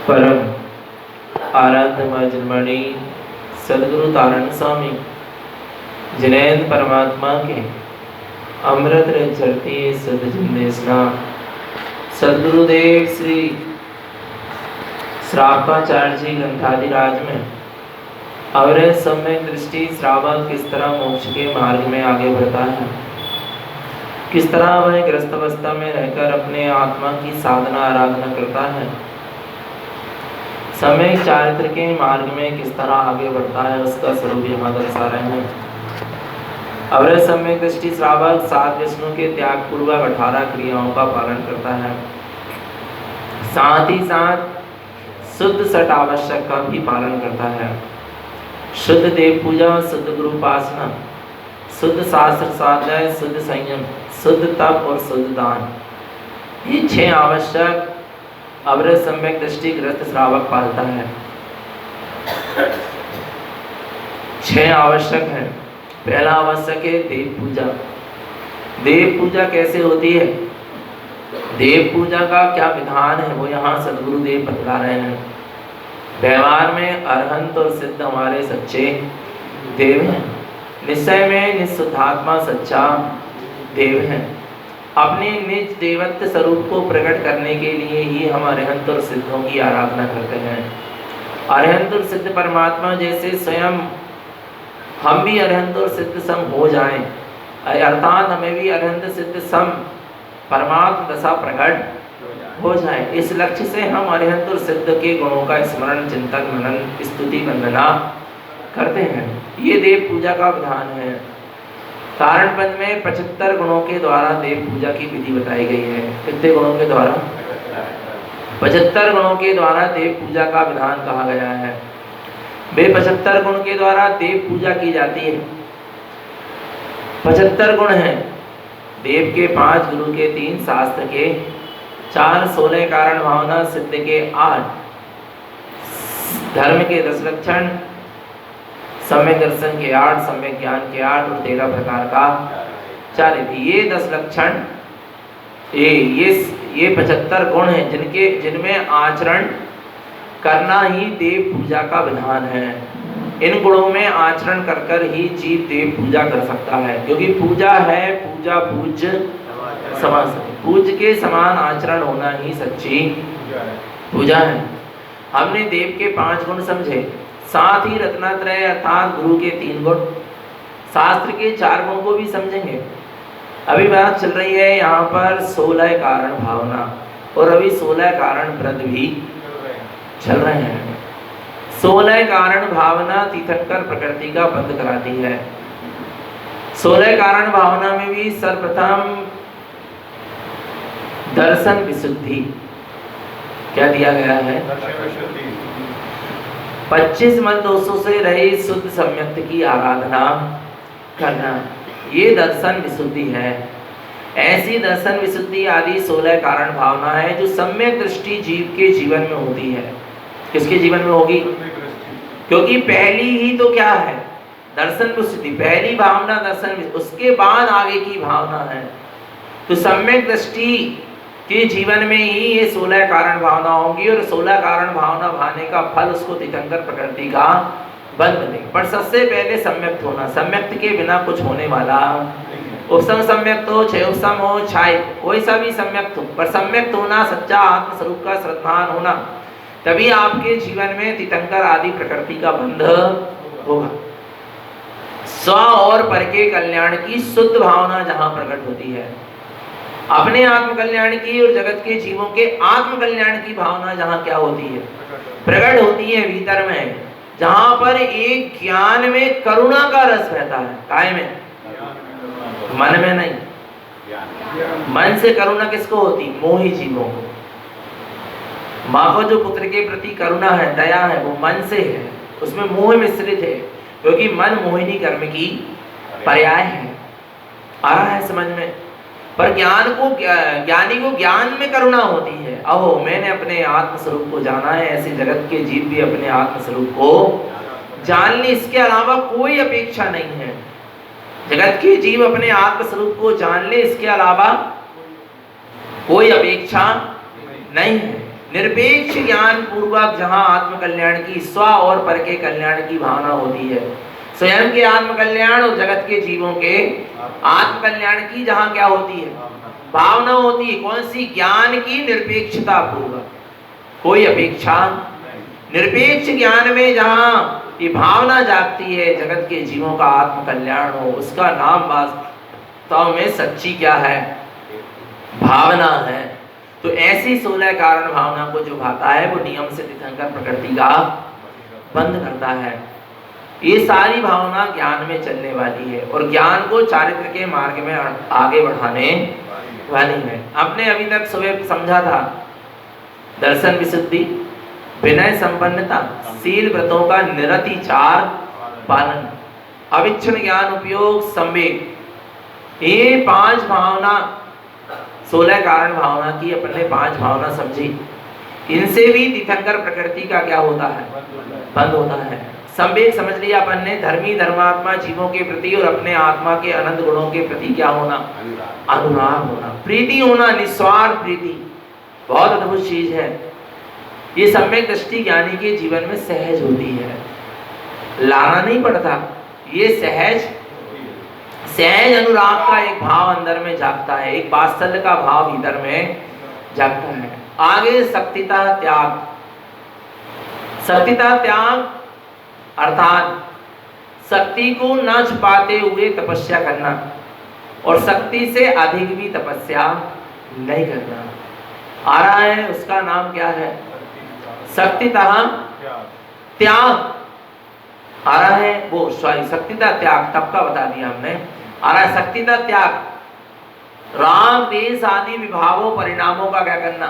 परम आराध्य मजमणि सदगुरु तारण स्वामी जिनेन्द्र परमात्मा के अमृत चरती सद जिंदेशना सदगुरुदेव श्री श्रावकाचार्य जी ग्रंथादिराज में और समय दृष्टि श्रावक किस तरह मोक्ष के मार्ग में आगे बढ़ता है, किस तरह वह ग्रस्त अवस्था में रहकर अपने आत्मा की साधना आराधना करता है, समय चारित्र के मार्ग में किस तरह आगे बढ़ता है, उसका स्वरूप यहाँ दर्शा रहे हैं। और समय दृष्टि श्रावक 7 विष्णु के त्याग पूर्वक 18 क्रियाओं का पालन करता है, साथ ही साथ शुद्ध सट आवश्यक का भी पालन करता है। शुद्ध देव पूजा, शुद्ध गुरु उपासना, शुद्ध शास्त्र स्वाध्याय, शुद्ध संयम, शुद्ध तप और शुद्ध दान, ये 6 आवश्यक अवर सम्यक दृष्टि ग्रस्त श्रावक पालता है। 6 आवश्यक है। पहला आवश्यक है देव पूजा। देव पूजा कैसे होती है, देव पूजा का क्या विधान है, वो यहाँ सदगुरुदेव बतला रहे हैं। व्यवहार में अरहंत और सिद्ध हमारे सच्चे देव हैं, निश्चय में निःशुद्धात्मा सच्चा देव है। अपने निज देवत्व स्वरूप को प्रकट करने के लिए ही हम अरहंत और सिद्धों की आराधना करते हैं। अरहंत और सिद्ध परमात्मा जैसे स्वयं हम भी अरहंत और सिद्ध सम हो जाएं, अर्थात हमें भी अरहंत सिद्ध सम परमात्मा दशा प्रकट हो जाए, इस लक्ष्य से हम अरहंत और सिद्ध के गुणों का स्मरण, चिंतन, मनन, स्तुति, वंदना करते हैं। ये देव पूजा का विधान है। कारण पद में 75 गुणों के द्वारा देव पूजा की विधि बताई गई है। कितने गुणों के द्वारा? 75 गुणों के द्वारा देव पूजा का विधान कहा गया है। वे 75 गुण के द्वारा देव पूजा की जाती है। 75 गुण हैं। देव के 5, गुरु के 3, शास्त्र के 4, 16 कारण भावना, सिद्ध के 8, धर्म के 10 लक्षण, सम्यक दर्शन के 8, सम्यक ज्ञान के 8 और 13 प्रकार का चारित्र। ये 10 लक्षण, ये 75 गुण हैं जिनमें आचरण करना ही देव पूजा का विधान है। इन गुणों में आचरण कर ही जीव देव पूजा कर सकता है, क्योंकि पूजा है, पूजा पूज्य समान, पूज्य के समान आचरण होना ही सच्ची पूजा है। हमने देव के 5 गुण समझे, साथ ही रत्नात्रय अर्थात गुरु के 3 गुण, शास्त्र के 4 गुण को भी समझेंगे। अभी बात चल रही है यहाँ पर 16 कारण भावना, और अभी 16 कारण व्रत भी चल रहे हैं। 16 कारण भावना तीर्थंकर प्रकृति का बंद कराती है। 16 कारण भावना में भी सर्वप्रथम दर्शन विशुद्धि क्या दिया गया है? 25 मन दोषों से रहित शुद्ध सम्यक्त की आराधना करना, ये दर्शन विशुद्धि है। ऐसी दर्शन विशुद्धि आदि 16 कारण भावना है जो सम्यक दृष्टि जीव के जीवन में होती है। किसके जीवन में होगी? क्योंकि पहली ही तो क्या है? दर्शन विशुद्धि। पहली भावना दर्शन, उसके बाद आगे की भावना है। तो सम्यक दृष्टि के जीवन में ही ये 16 कारण भावना होंगी, और 16 कारण भावना भाने का फल उसको तीर्थंकर प्रकृति का बल बनेगा। पर सबसे पहले सम्यक्त होना, सम्यक्त के बिना कुछ होने वाला, उपसम सम्यक्त हो, छह उपसम हो, छाय कोई सा भी सम्यक्त हो, पर सम्यक्त होना, सच्चा आत्मस्वरूप का श्रद्धान होना, तभी आपके जीवन में तीर्थंकर आदि प्रकृति का बंध होगा। स्व और पर के कल्याण की शुद्ध भावना जहाँ प्रकट होती है, अपने आत्म कल्याण की और जगत के जीवों के आत्म कल्याण की भावना जहाँ क्या होती है? प्रकट होती है भीतर में, जहाँ पर एक ज्ञान में करुणा का रस रहता है। काय में? मन में नहीं। मन से करुणा किसको होती? मोही जीवों को। माँ को जो पुत्र के प्रति करुणा है, दया है, वो मन से है, उसमें मोह मिश्रित है, क्योंकि मन मोहिनी कर्म की पर्याय है। आ रहा है समझ में? पर ज्ञानी को ज्ञान में करुणा होती है। अहो मैंने अपने आत्मस्वरूप को जाना है, ऐसे जगत के जीव भी अपने आत्मस्वरूप को जान ले, इसके अलावा कोई अपेक्षा नहीं है। जगत के जीव अपने आत्मस्वरूप को जान ले, इसके अलावा कोई अपेक्षा नहीं है। निरपेक्ष ज्ञान पूर्वक जहाँ आत्म कल्याण की, स्व और पर के कल्याण की भावना होती है, स्वयं के आत्म कल्याण और जगत के जीवों के आत्म कल्याण की जहाँ क्या होती है, भावना होती है। कौन सी? ज्ञान की निरपेक्षता पूर्वक, कोई अपेक्षा। निरपेक्ष ज्ञान में जहाँ ये भावना जागती है जगत के जीवों का आत्म कल्याण हो, उसका नाम वास्तव में सच्ची क्या है? भावना है। तो ऐसी 16 कारण भावना को जो भाता है वो नियम से तीर्थंकर प्रकृति का बंद करता है। ये सारी भावना ज्ञान में चलने वाली है और ज्ञान को चारित्र के मार्ग में आगे बढ़ाने वाली है। आपने अभी तक सुबह समझा था दर्शन विशुद्धि, विनय संपन्नता, शील व्रतों का निरतिचार पालन, अविच्छिन्न ज्ञान उपयोग, संवेग, ये 5 भावना 16 कारण भावना की अपने 5 भावना समझी। इनसे भी तीर्थंकर प्रकृति का क्या होता है? बंद होता है। संवेग समझ लिया अपन ने, धर्मी धर्मात्मा जीवों के प्रति और अपने आत्मा के अनंत गुणों के प्रति क्या होना? अनुराग होना, प्रीति होना, निस्वार्थ प्रीति, बहुत अद्भुत चीज है। ये सम्यक दृष्टि ज्ञानी के जीवन में सहज होती है, लाना नहीं पड़ता। ये सहज अनुराग का एक भाव अंदर में जागता है, एक वात्सल्य का भाव भीतर में जागता है। आगे शक्तिता त्याग, शक्तिता त्याग अर्थात शक्ति को न छुपाते हुए तपस्या करना और शक्ति से अधिक भी तपस्या नहीं करना। आ रहा है, उसका नाम क्या है? शक्तिता त्याग आ रहा है, वो सॉरी शक्तिता त्याग तब का बता दिया हमने। आ रहा है शक्तिता त्याग, राग देश आदि विभावों परिणामों का क्या करना?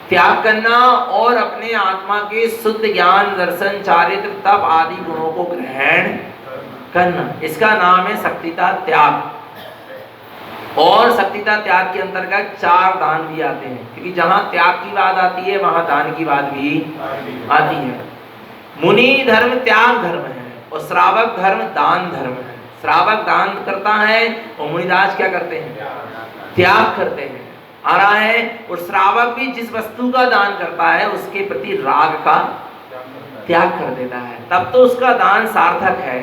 त्याग करना और अपने आत्मा के शुद्ध ज्ञान दर्शन चारित्र तप आदि गुणों को ग्रहण करना, इसका नाम है शक्तिता त्याग। और शक्तिता त्याग के अंतर्गत 4 दान भी आते हैं, क्योंकि जहां त्याग की बात आती है वहां दान की बात भी आती है। मुनि धर्म त्याग धर्म है और श्रावक धर्म दान धर्म है। श्रावक दान करता है और मुनिदास क्या करते हैं? त्याग करते हैं। आ रहा है, और श्रावक भी जिस वस्तु का दान करता है उसके प्रति राग का त्याग कर देता है, तब तो उसका दान सार्थक है।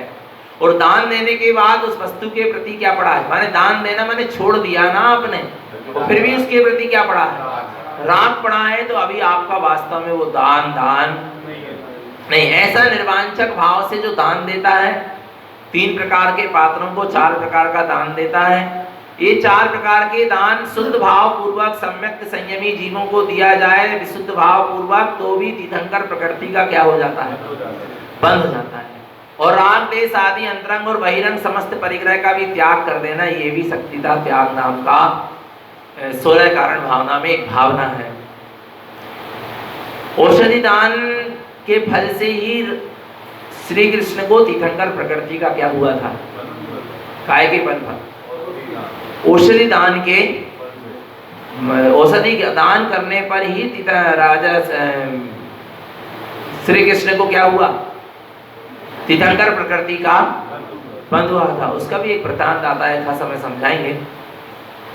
और दान देने के बाद उस वस्तु के प्रति क्या पड़ा है? माने दान देना माने छोड़ दिया ना आपने, और फिर भी उसके प्रति क्या पड़ा है? राग पड़ा है। तो अभी आपका वास्तव में वो दान नहीं। ऐसा निर्वांछक भाव से जो दान देता है, 3 प्रकार के पात्रों को 4 प्रकार का दान देता है। ये 4 प्रकार के दान शुद्ध भाव पूर्वक सम्यक संयमी जीवों को दिया जाए विशुद्ध भाव पूर्वक, तो भी तीर्थंकर प्रकृति का क्या हो जाता है? बंद हो जाता है। और राग देश आदि अंतरंग और बहिरंग समस्त परिग्रह का भी त्याग कर देना, ये भी शक्तिता त्याग नाम का 16 कारण भावना में एक भावना है। औषधि दान के फल से ही श्री कृष्ण को तीर्थंकर प्रकृति का क्या हुआ था? काय के फल था? औषधि दान के, औषधि दान करने पर ही राजा श्री कृष्ण को क्या हुआ? तीर्थंकर प्रकृति का बंद हुआ था। उसका भी एक वृत्तांत आता है, था समय समझाएंगे।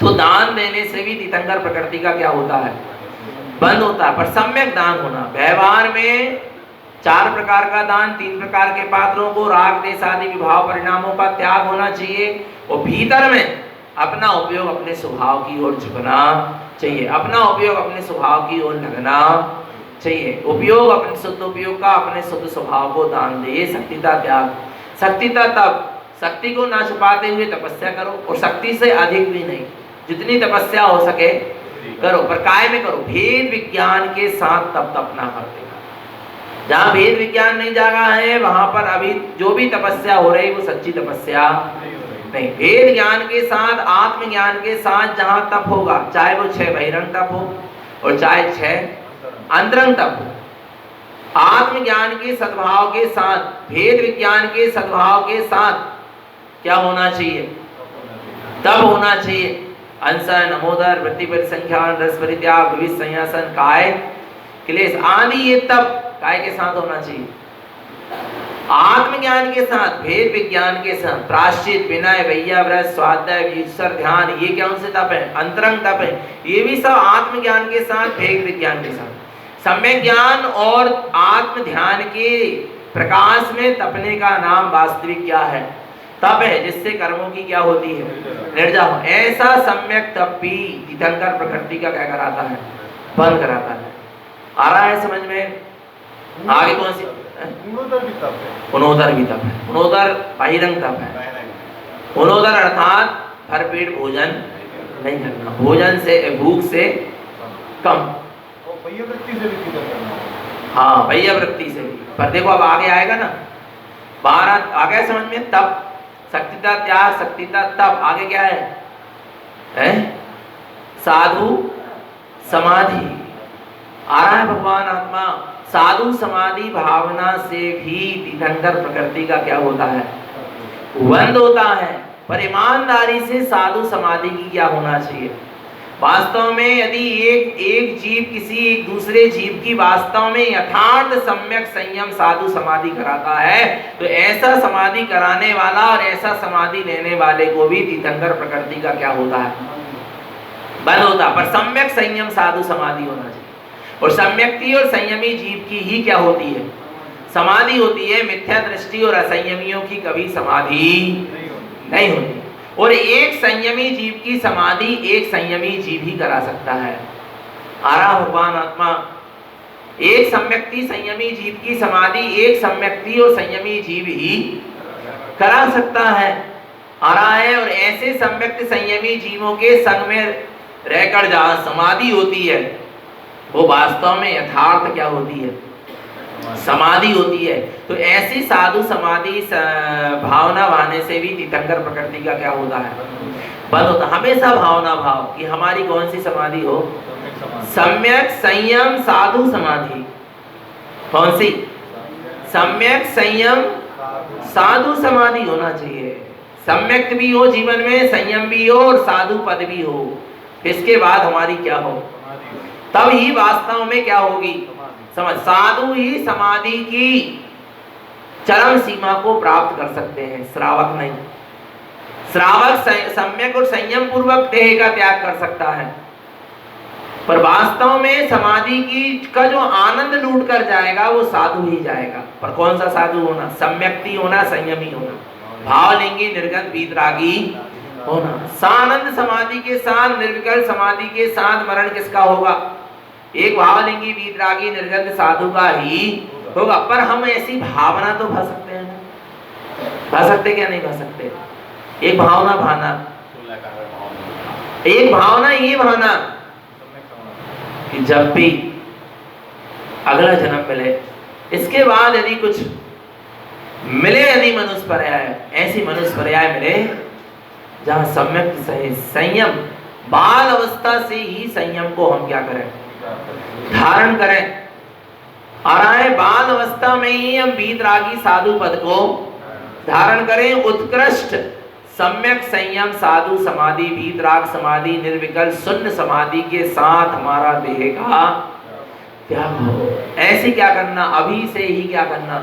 तो दान देने से भी तीर्थंकर प्रकृति का क्या होता है? बंद होता है। पर सम्यक दान होना, व्यवहार में 4 प्रकार का दान, 3 प्रकार के पात्रों को राग देश आदि विभाव परिणामों का त्याग होना चाहिए, और भीतर में अपना उपयोग अपने स्वभाव की ओर झुकना चाहिए, अपना उपयोग अपने स्वभाव की ओर लगना चाहिए। उपयोग अपने शुद्ध उपयोग का अपने शुद्ध स्वभाव को दान दे। शक्तिता त्याग, शक्तिता तप, शक्ति को ना छुपाते हुए तपस्या करो, और शक्ति से अधिक भी नहीं, जितनी तपस्या हो सके करो, पर काय में करो? भेद विज्ञान के साथ तप तपना करते। जहाँ भेद विज्ञान नहीं जागा है वहां पर अभी जो भी तपस्या हो रही वो सच्ची तपस्या नहीं। भेद ज्ञान के साथ, आत्मज्ञान के साथ जहाँ तप होगा, चाहे वो 6 बहिरंग तप हो और चाहे 6 अंतरंग तप हो, आत्मज्ञान के सद्भाव के साथ, भेद विज्ञान के सद्भाव के साथ क्या होना चाहिए? तब होना चाहिए। अंसन, नमोदर, वृत्ति परिसंख्यान, रस परित्याग, विविध संयासन, काय क्लेश आदि, ये तब काय के साथ होना चाहिए? आत्मज्ञान के साथ, भेद विज्ञान के साथ, प्रायश्चित, विनय, वैयाव्रत, स्वाध्याय, ईश्वर ध्यान, ये क्या उनसे तप है? अंतरंग तप है। ये भी सब आत्मज्ञान के साथ, भेद विज्ञान के साथ। सम्यक ज्ञान और आत्म ध्यान के प्रकाश में तपने का नाम वास्तविक क्या है? तप है, जिससे कर्मों की क्या होती है? निर्जा हो। ऐसा सम्यक तप भी तीर्थंकर प्रकृति का क्या कराता है? बंद कराता है। आ रहा है समझ में? आगे कौन सी? गुणोदर भी तप है। गुणोदर भी तप है। गुणोदर बहिरंग तप है। गुणोदर अर्थात भरपेट भोजन नहीं करना, भोजन से भूख से कम। बाह्य वृत्ति से भी तीर्थन करना। हाँ, बाह्य वृत्ति से भी। पर देखो अब आगे आएगा ना, बाहर आ गया समझ में? तप, शक्तिता त्याग, शक्तिता तप। आगे क्या है? साधु समाधि। आ रहा है भगवान आत्मा। साधु समाधि भावना से भी तीर्थंकर प्रकृति का क्या होता है? बंद होता है। पर ईमानदारी से साधु समाधि की क्या होना चाहिए? वास्तव में यदि एक जीव किसी एक दूसरे जीव की वास्तव में यथार्थ सम्यक संयम साधु समाधि कराता है, तो ऐसा समाधि कराने वाला और ऐसा समाधि लेने वाले को भी तीर्थंकर प्रकृति का क्या होता है? बंद होता। पर सम्यक संयम साधु समाधि होना चाहिए। और सम्यक्ति और संयमी जीव की ही क्या होती है? समाधि होती है। मिथ्या दृष्टि और असंयमियों की कभी समाधि नहीं होती। और एक संयमी जीव की समाधि एक संयमी जीव ही करा सकता है। आ रहा भगवान आत्मा। एक सम्यक्ति संयमी जीव की समाधि एक सम्यक्ति और संयमी जीव ही करा सकता है। आ रहा है। और ऐसे सम्यक्ति संयमी जीवों के संग में रहकर जहाँ समाधि होती है, वो वास्तव में यथार्थ क्या होती है? समाधि होती है। तो ऐसी साधु समाधि भावना भाने से भी तीर्थंकर प्रकृति का क्या होता है? बंद होता। हमेशा भावना भाव कि हमारी कौन सी समाधि हो? सम्यक संयम साधु समाधि। कौन सी? सम्यक संयम साधु समाधि होना चाहिए। सम्यक भी हो जीवन में, संयम भी हो और साधु पद भी हो। इसके बाद हमारी क्या हो? तब ही वास्तव में क्या होगी? समझ। साधु ही समाधि की चरम सीमा को प्राप्त कर सकते हैं, श्रावक नहीं। श्रावक सम्यक और संयम पूर्वक देह का त्याग कर सकता है, पर वास्तव में समाधि की का जो आनंद लूट कर जाएगा वो साधु ही जाएगा। पर कौन सा साधु होना? सम्यक्ति होना, संयमी होना, भावलिंगी निर्गत वीतरागी होना। सानंद समाधि के साथ, निर्विकल्प समाधि के साथ मरण किसका होगा? एक भावलिंगी वीतरागी निर्गत साधु का ही होगा। पर हम ऐसी भावना तो भा सकते हैं ना? भा सकते क्या नहीं भा सकते? एक भावना भाना, एक भावना ये भाना कि जब भी अगला जन्म मिले, इसके बाद यदि कुछ मिले, यदि मनुष्य पर्याय, ऐसी मनुष्य पर्याय मिले जहाँ सम्यक संयम, बाल अवस्था से ही संयम को हम क्या करें? धारण करें। आ रहा है। बाल अवस्था में ही हम वीतरागी साधु पद को धारण करें। उत्कृष्ट सम्यक संयम साधु समाधि, वीतराग समाधि, निर्विकल्प शून्य समाधि के साथ हमारा देह का त्याग हो। ऐसे क्या करना? अभी से ही क्या करना?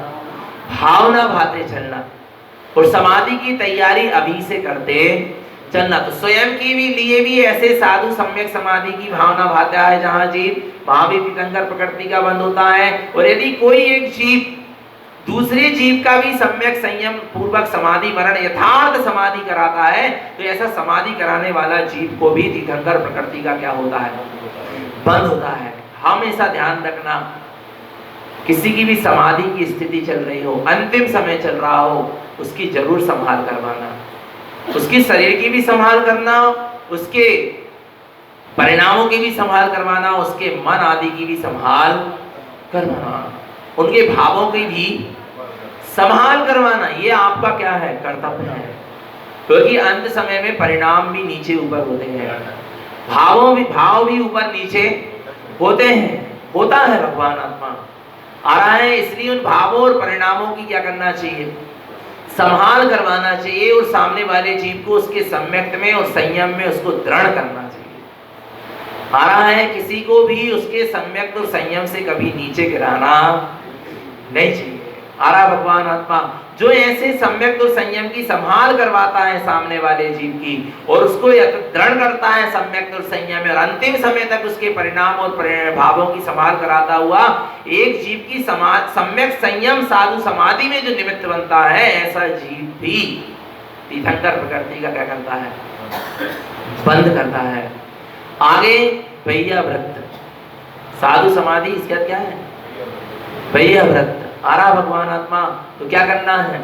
भावना भाते चलना। और समाधि की तैयारी अभी से करते चलना। तो स्वयं की भी लिए भी ऐसे साधु सम्यक समाधि की भावना भाता है जहाँ जीव, वहां भी तीर्थंकर प्रकृति का बंद होता है। और यदि कोई एक जीव दूसरे जीव का भी सम्यक संयम पूर्वक समाधि मरण यथार्थ समाधि कराता है, तो ऐसा समाधि कराने वाला जीव को भी तीर्थंकर प्रकृति का क्या होता है? बंद होता है। हमेशा ध्यान रखना, किसी की भी समाधि की स्थिति चल रही हो, अंतिम समय चल रहा हो, उसकी जरूर संभाल करवाना। उसकी शरीर की भी संभाल करना, उसके परिणामों की भी संभाल करवाना, उसके मन आदि की भी संभाल करवाना, उनके भावों की भी संभाल करवाना। ये आपका क्या है? कर्तव्य है। क्योंकि अंत समय में परिणाम भी नीचे ऊपर होते हैं, भाव भी ऊपर नीचे होते हैं, होता है। भगवान आत्मा आ रहा है। इसलिए उन भावों और परिणामों की क्या करना चाहिए? संभाल करवाना चाहिए। और सामने वाले जीव को उसके सम्यक में और संयम में उसको दृढ़ करना चाहिए। आ रहा है। किसी को भी उसके सम्यक और संयम से कभी नीचे गिराना नहीं चाहिए। आरा भगवान आत्मा जो ऐसे सम्यक और संयम की संभाल करवाता है सामने वाले जीव की और उसको दृढ़ करता है सम्यक और संयम और अंतिम समय तक उसके परिणाम और भावों की संभाल कराता हुआ एक जीव की सम्यक संयम साधु समाधि में जो निमित्त बनता है, ऐसा जीव भी तीर्थंकर प्रकृति का क्या करता है, बंद करता है। आगे भैया व्रत, साधु समाधि इसका क्या है, भैया व्रत। आरा भगवान आत्मा तो क्या करना है,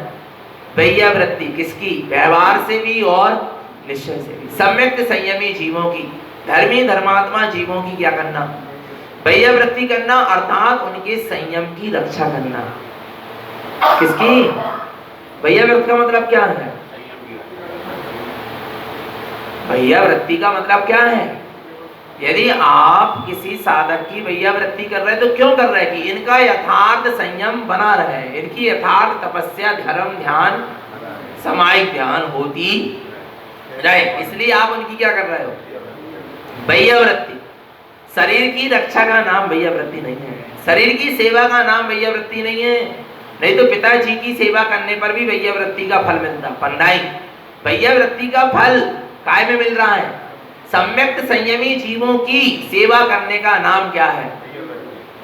भैया वृत्ति किसकी, व्यवहार से भी और निश्चय से भी, सम्यक संयमी जीवों की, धर्मी धर्मात्मा जीवों की क्या करना, भैया वृत्ति करना, अर्थात उनके संयम की रक्षा करना। किसकी, भैया व्रत का मतलब क्या है, भैया वृत्ति का मतलब क्या है, यदि आप किसी साधक की भैया वृत्ति कर रहे हैं तो क्यों कर रहे हैं कि इनका यथार्थ संयम बना रहे, इनकी यथार्थ तपस्या धर्म ध्यान सामायिक ध्यान होती रहे, इसलिए आप उनकी क्या कर रहे हो, भैया वृत्ति। शरीर की रक्षा का नाम भैया वृत्ति नहीं है, शरीर की सेवा का नाम भैया वृत्ति नहीं है। नहीं तो पिताजी की सेवा करने पर भी भैया वृत्ति का फल मिलता, पर नहीं, भैया वृत्ति का फल काय में मिल रहा है, सम्यक संयमी जीवों की सेवा करने का नाम क्या है,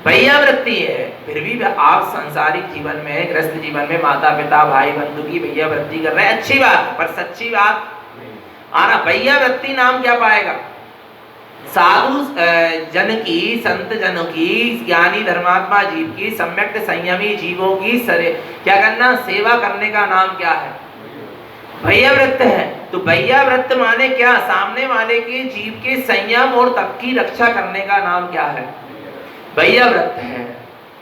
भैया वृत्ति है। फिर भी आप सांसारिक जीवन में, गृहस्थ जीवन में माता पिता भाई बंधु की भैया वृत्ति कर रहे हैं, अच्छी बात, पर सच्ची बात आना, भैया वृत्ति नाम क्या पाएगा, साधु जन की, संत जनों की, ज्ञानी धर्मात्मा जीव की, सम्यक संयमी जीवों की क्या करना, सेवा करने का नाम क्या है, भैया व्रत है। तो भैया व्रत माने क्या, सामने वाले के जीव के संयम और तप की रक्षा करने का नाम क्या है, भैया व्रत है।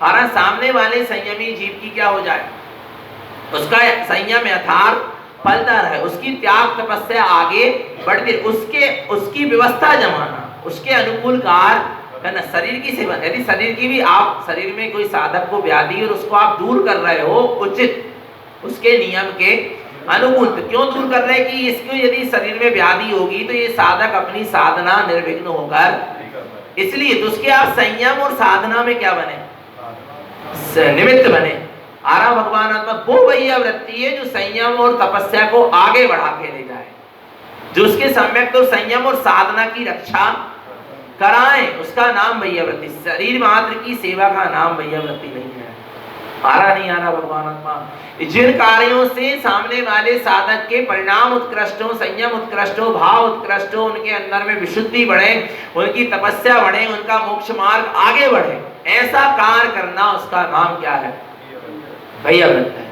और सामने वाले संयमी जीव की क्या हो जाए, उसका संयम यथार्थ फलदार है, उसकी त्याग तपस्या आगे बढ़ती, उसकी व्यवस्था जमाना, उसके अनुकूल कार्य करना, शरीर की सेवा। यदि शरीर की भी, आप शरीर में कोई साधक को व्याधि और उसको आप दूर कर रहे हो उचित उसके नियम के अनुकूल, तो क्यों दूर कर रहे हैं कि इसको यदि शरीर में व्याधि होगी तो ये साधक अपनी साधना निर्विघ्न होकर, इसलिए तो उसके आप संयम और साधना में क्या बने, निमित्त बने। आरा भगवान आत्मा वो भैया वृत्ति है जो संयम और तपस्या को आगे बढ़ा के ले जाए, जो उसके सम्यक तो संयम और साधना की रक्षा कराए, उसका नाम भैया वृत्ति। शरीर मात्र की सेवा का नाम भैया वृत्ति नहीं है। आरा नहीं आरा भगवान आत्मा जिन कार्यों से सामने वाले साधक के परिणाम उत्कृष्ट हो, संयम उत्कृष्ट हो, भाव उत्कृष्ट हो, उनके अंदर में विशुद्धि बढ़े, उनकी तपस्या बढ़े, उनका मोक्ष मार्ग आगे बढ़े, ऐसा कार्य करना, उसका नाम क्या है, भैया वृत्ति है।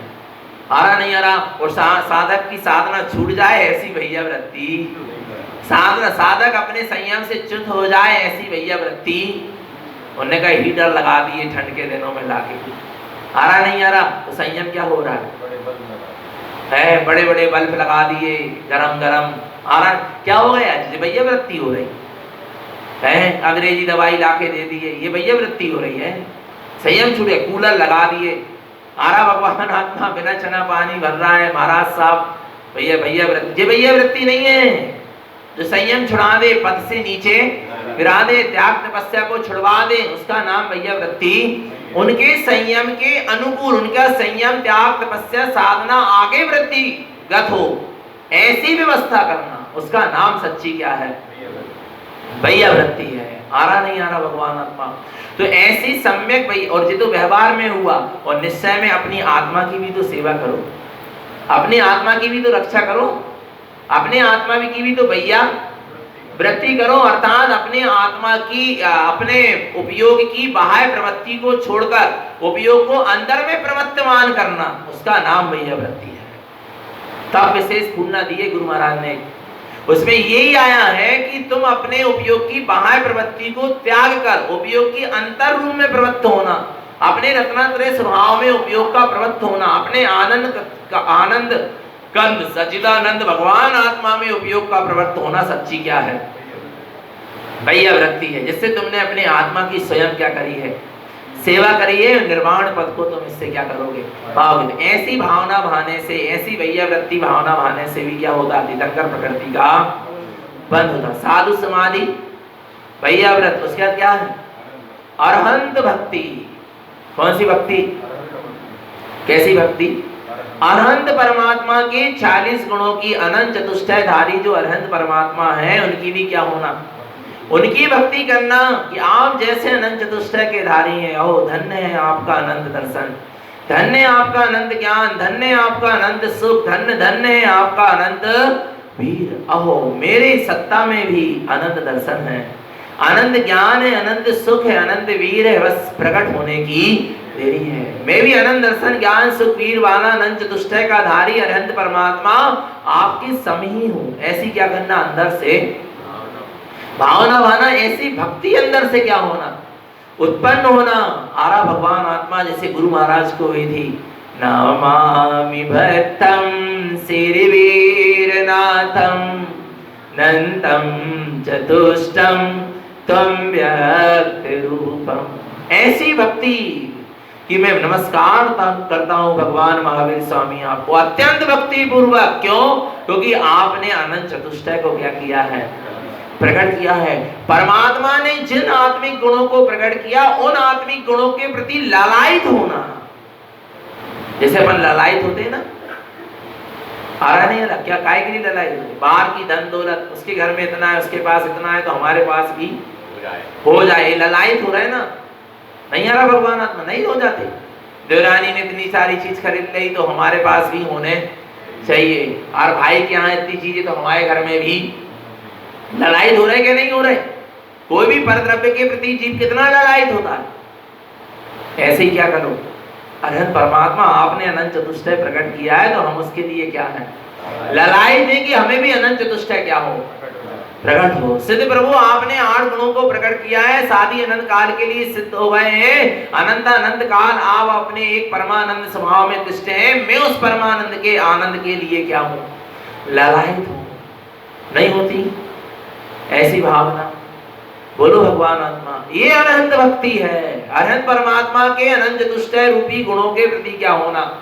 आरा नहीं आरा। और साधक की साधना छूट जाए ऐसी भैया वृत्ति, साधक अपने संयम से च्युत हो जाए ऐसी भैया वृत्ति। उन्होंने कहा हीटर लगा दिए ठंड के दिनों में लाके, आ रहा नहीं आ रहा, तो संयम क्या हो रहा है, बड़े बड़े बल्ब लगा दिए गरम गरम, आ रहा क्या हो गया, भैया वृत्ति हो रही है। अंग्रेजी दवाई लाके दे दिए, ये भैया वृत्ति हो रही है, संयम छूटे। कूलर लगा दिए, आ रहा भगवान आत्मा बिना चना पानी भर रहा है महाराज साहब, भैया वृत्ति, ये भैया वृत्ति नहीं है। जो संयम छुड़ा दे, पद से नीचे गिरा दे, त्याग तपस्या को छुड़वा दे, उसका नाम भैया वृत्ति। उनके संयम के अनुकूल, उनका संयम त्याग तपस्या साधना आगे वृद्धि गत हो, ऐसी व्यवस्था करना, उसका नाम सच्ची क्या है, भैया वृत्ति है। आ रहा नहीं आ रहा भगवान आत्मा। तो ऐसी सम्यक भई, और जो तो व्यवहार में हुआ, और निश्चय में अपनी आत्मा की भी तो सेवा करो, अपनी आत्मा की भी तो रक्षा करो, अपने आत्मा की भी तो भैया वृत्ति करो, अर्थात अपने आत्मा की, अपने उपयोग की बाह्य प्रवृत्ति को छोड़कर उपयोग को अंदर में प्रवर्तमान करना, उसका नाम भैया वृत्ति है। तब विशेष पूर्णा दिए गुरु महाराज ने, उसमें यही आया है कि तुम अपने उपयोग की बाह्य प्रवृत्ति को त्याग कर उपयोग की अंतर रूप में प्रवृत्त होना, अपने रत्नात्रय स्वभाव में उपयोग का प्रवृत्त होना, अपने आनंद कंद सच्चिदानंद भगवान आत्मा में उपयोग का प्रवृत्त होना सच्ची क्या है, भैया वृत्ति है। जिससे तुमने अपने आत्मा की स्वयं क्या करी है, सेवा करी है, निर्वाण पद को तुम इससे क्या करोगे, पाओगे। ऐसी भावना भाने से, ऐसी भैया वृत्ति भावना भाने से भी क्या होता, तीर्थंकर प्रकृति का बंद होता। साधु समाधि भैया व्रत, उसके बाद क्या है, अरहंत भक्ति। कौन सी भक्ति, कैसी भक्ति? अनंत परमात्मा के 40 गुणों की अनंत चतुष्टयधारी जो अनंत परमात्मा है उनकी भी क्या होना, उनकी भक्ति करना कि आप जैसे अनंत चतुष्टय के धारी हैं। ओ धन्य है आपका अनंत दर्शन, धन्य है आपका अनंत ज्ञान, धन्य है आपका अनंत सुख, धन्य धन्य है आपका अनंत वीर। अहो मेरे सत्ता में भी अनंत दर्शन है, अनंत ज्ञान है, अनंत सुख है, अनंत वीर है, बस प्रकट होने की देरी है। मैं भी अनंत दर्शन ज्ञान सुख वीर वाला अनंत चतुष्टय का धारी अनंत परमात्मा आपके सम ही हूं। ऐसी क्या करना, अंदर से भावना भाना, ऐसी भक्ति अंदर से क्या होना, उत्पन्न होना। आरा भगवान आत्मा जैसे गुरु महाराज को हुई थी, नमामि भक्तम श्रीवीरनाथम नंतम चतुष्टम त्वं व्यक्त रूपम। ऐसी भक्ति कि मैं नमस्कार करता हूं भगवान महावीर स्वामी आपको अत्यंत भक्ति पूर्वक। क्यों? क्योंकि आपने अनंत चतुष्टय को क्या किया है, प्रकट किया है। परमात्मा ने जिन आत्मिक गुणों को प्रकट किया उन आत्मिक गुणों के प्रति लालायित होना। जैसे अपन लालायित होते हैं ना, आ रहा नहीं आ रहा, क्या काय के लिए लालायित होते? बाहर की धन दौलत, उसके घर में इतना है, उसके पास इतना है, तो हमारे पास भी हो जाए, लालायित हो रहा है ना। नहीं आ रहा भगवान आत्मा, नहीं हो जाते। देवरानी ने इतनी सारी चीज खरीद ली तो हमारे पास भी होने चाहिए, और भाई के यहाँ इतनी चीजें तो हमारे घर में भी। ललायित हो रहे क्या नहीं हो रहे? कोई भी परद्रव्य के प्रति जीव कितना ललायित होता है। ऐसे ही क्या करो, अनंत परमात्मा आपने अनंत चतुष्टय प्रकट किया है तो हम उसके लिए क्या है, ललायित है कि हमें भी अनंत चतुष्टय क्या हो, प्रकट हो। सिद्ध प्रभु आपने 8 गुणों को प्रकट किया है, साथ ही अनंत काल के लिए सिद्ध हो गए हैं। अनंत अनंत काल आप अपने एक परमानंद स्वभाव में दृष्ट हैं। मैं उस परमानंद के आनंद के लिए क्या हूं, ललायित हूं। नहीं होती ऐसी भावना, बोलो भगवान आत्मा, ये अनंत भक्ति है। अनंत परमात्मा के अनंत चतुष्टय रूपी गुणों के प्रति क्या होना,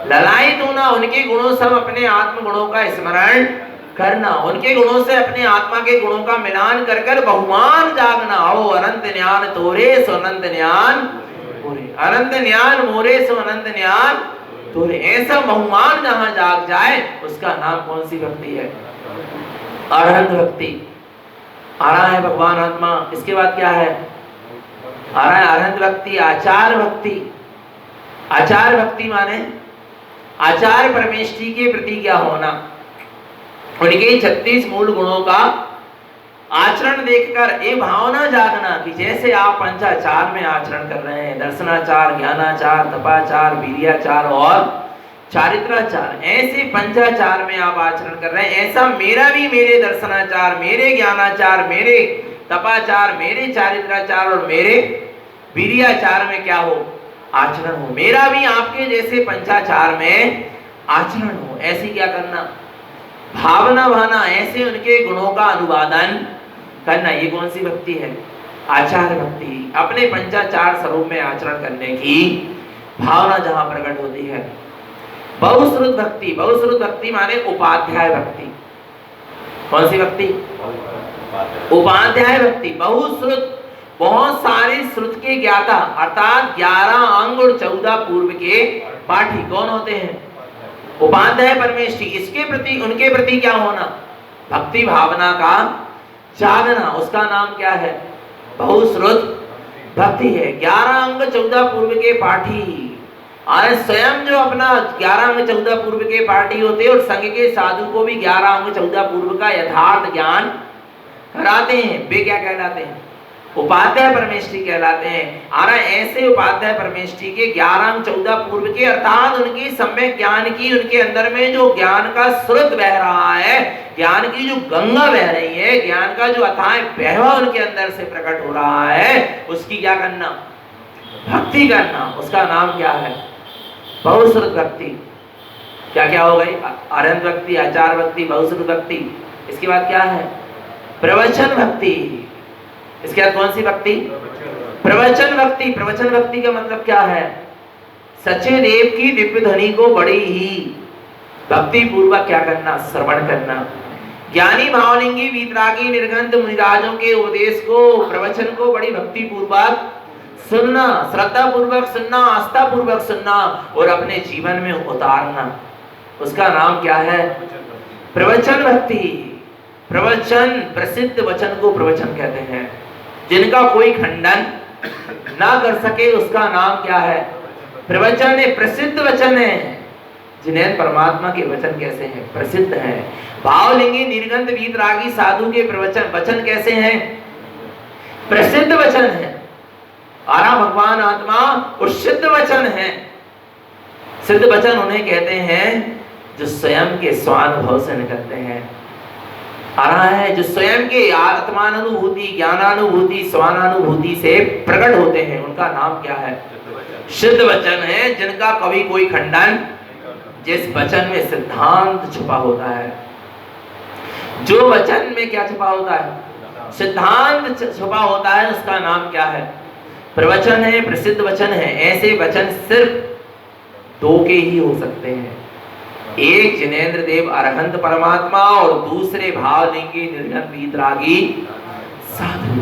ललायित होना। उनके गुणों सब अपने आत्म गुणों का स्मरण करना, उनके गुणों से अपने आत्मा के गुणों का मिलान कर कर बहुमान जागना। ओ अनंत ज्ञान तोरे सो अनंत ज्ञान मोरे, अनंत ज्ञान मोरे सो अनंत ज्ञान तोरे। ऐसा बहुमान जहां जाग जाए उसका नाम कौन सी भक्ति है, अरहंत भक्ति। आ रहा है भगवान आत्मा। इसके बाद क्या है, आ रहा है अरहंत भक्ति, आचार भक्ति। आचार भक्ति माने आचार परमेष्ठी के प्रति क्या होना, उनके 36 मूल गुणों का आचरण देखकर ये भावना जागना कि जैसे आप पंचाचार में आचरण कर रहे हैं, दर्शनाचार, ज्ञानाचार, तपाचार, वीर्याचार और चारित्राचार, ऐसे पंचाचार में आप आचरण कर रहे हैं, ऐसा मेरा भी मेरे दर्शनाचार, मेरे ज्ञानाचार, मेरे तपाचार, मेरे चारित्राचार और मेरे वीर्याचार में क्या हो, आचरण हो। मेरा भी आपके जैसे पंचाचार में आचरण हो। ऐसी क्या करना, भावना भाना, ऐसे उनके गुणों का अनुवादन करना। ये कौन सी भक्ति है, आचार भक्ति। अपने पंचाचार स्वरूप में आचरण करने की भावना जहां प्रकट होती है। बहुश्रुत भक्ति, बहुश्रुत भक्ति माने उपाध्याय भक्ति। कौन सी भक्ति, उपाध्याय भक्ति। बहुश्रुत, बहुत सारे श्रुत के ज्ञाता, अर्थात 11 अंग और 14 पूर्व के पाठी कौन होते हैं, उपाध्याय परमेष्ठी। इसके प्रति, उनके प्रति क्या होना, भक्ति भावना का जागना, उसका नाम क्या है, बहुश्रुत भक्ति है। 11 अंग 14 पूर्व के पाठी, और स्वयं जो अपना 11 अंग 14 पूर्व के पाठी होते हैं और संघ के साधु को भी 11 अंग 14 पूर्व का यथार्थ ज्ञान कराते हैं, वे क्या कहलाते हैं, उपाध्याय परमेष्ठी कहलाते हैं। और ऐसे उपाध्याय परमेष्ठी के 11 अंग 14 पूर्व के, अर्थात उनकी सम्यक ज्ञान की, उनके अंदर में जो ज्ञान का स्रोत बह रहा है, ज्ञान की जो गंगा बह रही है, ज्ञान का जो अथाह बहवा उनके अंदर से प्रकट हो रहा है, उसकी क्या करना, भक्ति करना। उसका नाम क्या है, बहुश्रुत भक्ति। क्या क्या हो गई, अरहंत भक्ति, आचार भक्ति, बहुश्रुत भक्ति। इसके बाद क्या है, प्रवचन भक्ति। इसके बाद कौन सी भक्ति, प्रवचन भक्ति। प्रवचन भक्ति का मतलब क्या है, सच्चे देव की दिव्य ध्वनि को बड़ी ही भक्ति पूर्वक क्या करना, श्रवण करना। ज्ञानी भावलिंगी वीतरागी निर्गंध मुनिराजों के उपदेश को, प्रवचन को बड़ी भक्ति पूर्वक सुनना, श्रद्धा पूर्वक सुनना, आस्था पूर्वक सुनना और अपने जीवन में उतारना, उसका नाम क्या है? प्रवचन भक्ति। प्रवचन, प्रसिद्ध वचन को प्रवचन कहते हैं, जिनका कोई खंडन ना कर सके उसका नाम क्या है? प्रवचन है, प्रसिद्ध वचन है। जिन्हें परमात्मा के वचन कैसे हैं? प्रसिद्ध हैं। भावलिंगी निर्गंध वीतरागी साधु के प्रवचन वचन कैसे हैं? प्रसिद्ध वचन है। आरा भगवान आत्मा और सिद्ध वचन है। सिद्ध वचन उन्हें कहते हैं जो स्वयं के स्वानुभव से निकलते हैं। आरा है जो स्वयं के आत्मानुभूति, ज्ञानानुभूति, स्वानुभूति से प्रकट होते हैं, उनका नाम क्या है? सिद्ध वचन है, जिनका कभी कोई खंडन, जिस वचन में सिद्धांत छुपा होता है। जो वचन में क्या छुपा होता है? सिद्धांत छुपा होता है, उसका नाम क्या है? प्रवचन है, प्रसिद्ध वचन है। ऐसे वचन सिर्फ दो के ही हो सकते हैं, एक जिनेंद्र देव अरहंत परमात्मा और दूसरे भावलिंगी निर्गत वीतरागी साधु।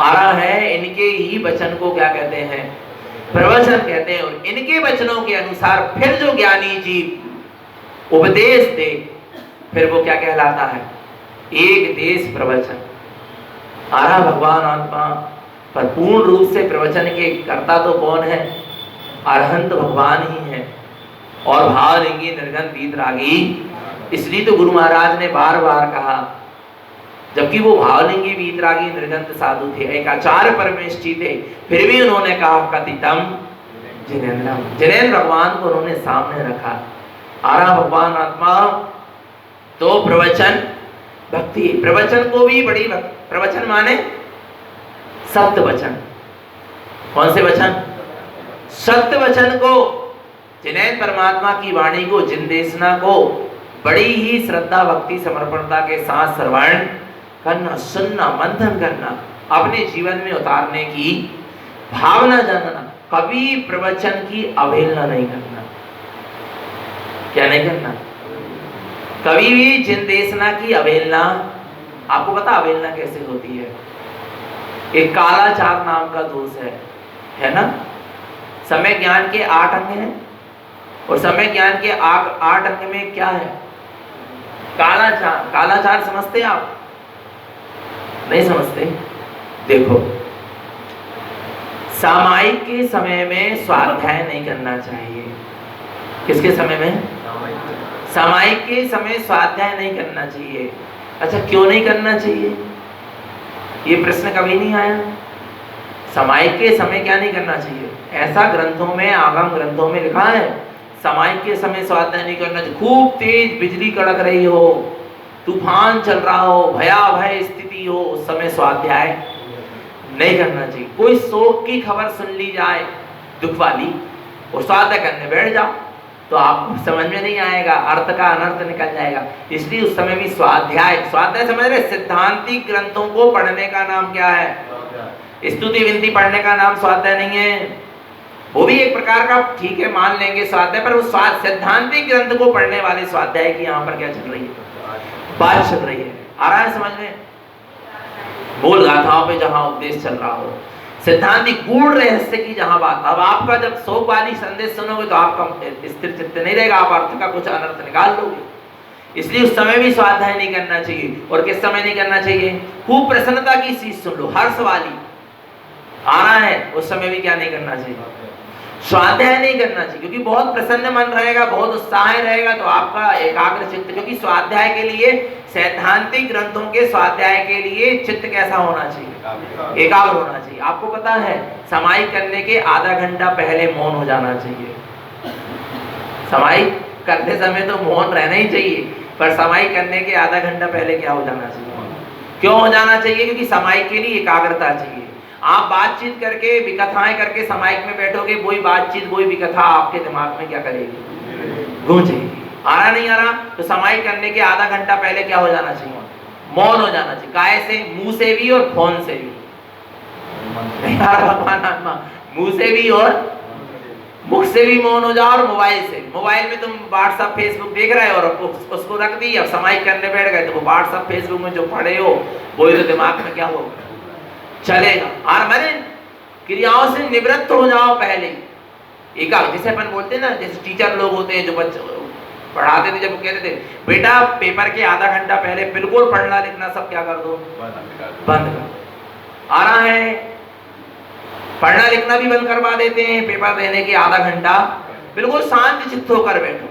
आरा है, इनके ही वचन को क्या कहते हैं? प्रवचन कहते हैं। और इनके वचनों के अनुसार फिर जो ज्ञानी जीव उपदेश दे, फिर वो क्या कहलाता है? एक देश प्रवचन। आरा भगवान आत्मा पर पूर्ण रूप से प्रवचन के कर्ता तो कौन है? अरहंत भगवान ही है और भावलिंगी निर्गत वीतरागी। इसलिए तो गुरु महाराज ने बार बार कहा, जबकि वो भावलिंगी वीतरागी निर्गत साधु थे, एक आचार्य परमेष्ठी थे, फिर भी उन्होंने कहा कथितम जिनेन्द्रम। जिनेन्द्र भगवान को उन्होंने सामने रखा। आरा भगवान आत्मा तो प्रवचन भक्ति। प्रवचन को भी बड़ी प्रवचन माने सत्य वचन। कौन से वचन? सत्य वचन को, जिनेन्द्र परमात्मा की वाणी को, जिनदेशना को बड़ी ही श्रद्धा भक्ति समर्पणता के साथ श्रवण करना, सुनना, मंथन करना, अपने जीवन में उतारने की भावना जानना, कभी प्रवचन की अवहेलना नहीं करना। क्या नहीं करना? कभी भी जिनदेशना की अवहेलना। आपको पता अवहेलना कैसे होती है? एक कालाचार नाम का दोष है ना? समय ज्ञान के 8 अंग हैं और समय ज्ञान के 8 अंग में क्या है? कालाचार। कालाचार समझते आप? नहीं समझते? देखो, सामायिक के समय में स्वाध्याय नहीं करना चाहिए। किसके समय में? सामायिक के समय स्वाध्याय नहीं करना चाहिए। अच्छा, क्यों नहीं करना चाहिए? ये प्रश्न कभी नहीं आया। सामायिक के समय क्या नहीं करना चाहिए? ऐसा ग्रंथों में, आगम ग्रंथों में लिखा है, सामायिक के समय स्वाध्याय नहीं करना चाहिए। खूब तेज बिजली कड़क रही हो, तूफान चल रहा हो, भयावह स्थिति हो, उस समय स्वाध्याय नहीं करना चाहिए। कोई शोक की खबर सुन ली जाए, दुख वाली, और स्वाध्याय करने बैठ जाओ तो आपको समझ में नहीं आएगा, अर्थ का अनर्थ निकल जाएगा। इसलिए उस समय भी स्वाध्याय समझ रहे? सिद्धांतिक ग्रंथों को पढ़ने का नाम क्या है? स्तुति विनती पढ़ने का नाम स्वाध्याय नहीं है। वो भी एक प्रकार का, ठीक है, मान लेंगे स्वाध्याय, पर वो सिद्धांतिक ग्रंथ को पढ़ने वाले स्वाध्याय की यहाँ पर क्या चल रही है? बात चल रही है। आ रहा है समझ में? मूल गाथाओं पे जहाँ उपदेश चल रहा हो, सिद्धांतिक गूढ़ रहस्य की जहाँ बात। अब आपका जब शोक वाली संदेश सुनोगे तो आपका स्थिर चित्त नहीं रहेगा, आप अर्थ का कुछ अनर्थ निकाल लोगे। इसलिए उस समय भी स्वाध्याय नहीं करना चाहिए। और किस समय नहीं करना चाहिए? खूब प्रसन्नता की चीज सुन लो, हर्ष वाली आना है, उस समय भी क्या नहीं करना चाहिए? स्वाध्याय नहीं करना चाहिए। क्योंकि बहुत प्रसन्न मन रहेगा, बहुत उत्साह रहेगा तो आपका एकाग्र चित्त, क्योंकि स्वाध्याय के लिए, सैद्धांतिक ग्रंथों के स्वाध्याय के लिए चित्त कैसा होना चाहिए? एकाग्र होना चाहिए। आपको पता है, समाई करने के आधा घंटा पहले मौन हो जाना चाहिए। समाई करते समय तो मौन रहना ही चाहिए, पर समाई करने के आधा घंटा पहले क्या हो जाना चाहिए? क्यों हो जाना चाहिए? क्योंकि समाई के लिए एकाग्रता चाहिए। आप बातचीत करके, विकथाएं करके समाइक में बैठोगे, वही बातचीत, वही विकथा आपके दिमाग में क्या करेगी? गूंजेगी। आ रहा नहीं आ रहा? तो समाइक करने के आधा घंटा पहले क्या हो जाना चाहिए? मौन हो जाना चाहिए। काय से? मुंह से भी और फोन से भी। नहीं आ रहा भगवान आत्मा? मुंह से भी और मुख से भी मौन हो जाओ, और मोबाइल से। मोबाइल में तुम व्हाट्सएप फेसबुक देख रहे हो और उसको रख दी, अब समाइक करने बैठ गए तो वो व्हाट्सएप फेसबुक में जो पढ़े हो वही तो दिमाग में क्या होगा? चलेगा। और मैंने क्रियाओं से निवृत्त हो जाओ पहले। एकाग्र, जैसे अपन बोलते हैं ना, जैसे टीचर लोग होते हैं जो बच्चे पढ़ाते थे, जब वो कहते थे बेटा पेपर के आधा घंटा पहले बिल्कुल पढ़ना लिखना सब क्या कर दो, बंद कर। आ रहा है, पढ़ना लिखना भी बंद करवा देते हैं, पेपर देने के आधा घंटा बिल्कुल शांत चित्त होकर बैठो।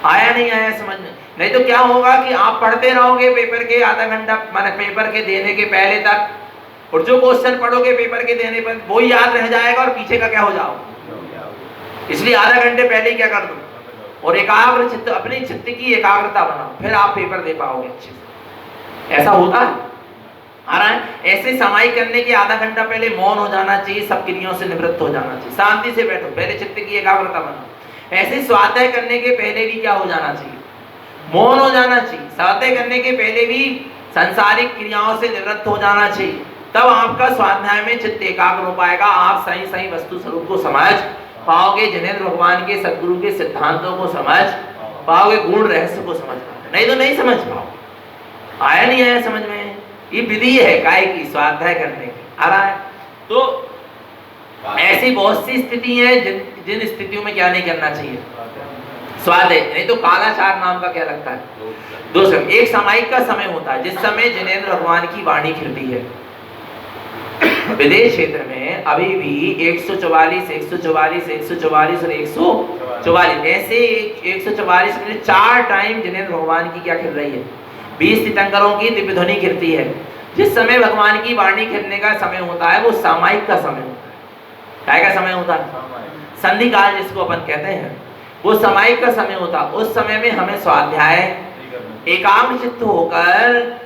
आया नहीं आया समझ में? नहीं तो क्या होगा कि आप पढ़ते रहोगे पेपर के आधा घंटा, माने पेपर के देने के पहले तक, और जो क्वेश्चन पढ़ोगे पेपर के देने पर वो याद रह जाएगा और पीछे का क्या हो जाओ। इसलिए आधा घंटे पहले ही क्या कर दो, और एकाग्र चित्त, अपनी चित्त की एकाग्रता बनाओ, फिर आप पेपर दे पाओगे अच्छे से। ऐसा होता है, आ रहा है। ऐसे समाई करने के आधा घंटा पहले मौन हो जाना चाहिए, सब क्रियाओं से निवृत्त हो जाना चाहिए, शांति से बैठो, पहले चित्त की एकाग्रता बनाओ। ऐसे स्वाध्याय करने के पहले भी क्या हो जाना चाहिए, मौन हो जाना चाहिए। स्वाध्याय करने के पहले भी सांसारिक क्रियाओं से निवृत्त हो जाना चाहिए, तब आपका स्वाध्याय में चित्त एकाग्र हो पाएगा। आप सही सही वस्तु स्वरूप को समझ पाओगे, जिनेंद्र भगवान के सदगुरु के सिद्धांतों को समझ पाओगे, गुण रहस्य को समझ पाओगे, नहीं तो नहीं समझ पाओगे। आया नहीं आया समझ में? ये विधि है काय की, स्वाध्याय करने की। आ रहा है? तो ऐसी बहुत सी स्थिति है जिन स्थितियों में क्या नहीं करना चाहिए, स्वाध्याय। नहीं तो कालाचार नाम का क्या लगता है, दो समय। एक सामायिक का समय होता है जिस समय जिनेंद्र भगवान की वाणी खिलती है। विदेश क्षेत्र में अभी भी 144, 144, 144 और 144 ऐसे 144 में 4 टाइम जिनेंद्र भगवान की क्या खिल रही है, 20 तीर्थंकरों की दिव्य ध्वनि खिलती है। जिस समय भगवान की वाणी खिलने का समय होता है वो सामायिक का समय होता है। क्या का समय होता है? संधि काल जिसको अपन कहते हैं, वो सामायिक का समय होता है। उस समय में हमें स्वाध्याय एकाग्र चित्त होकर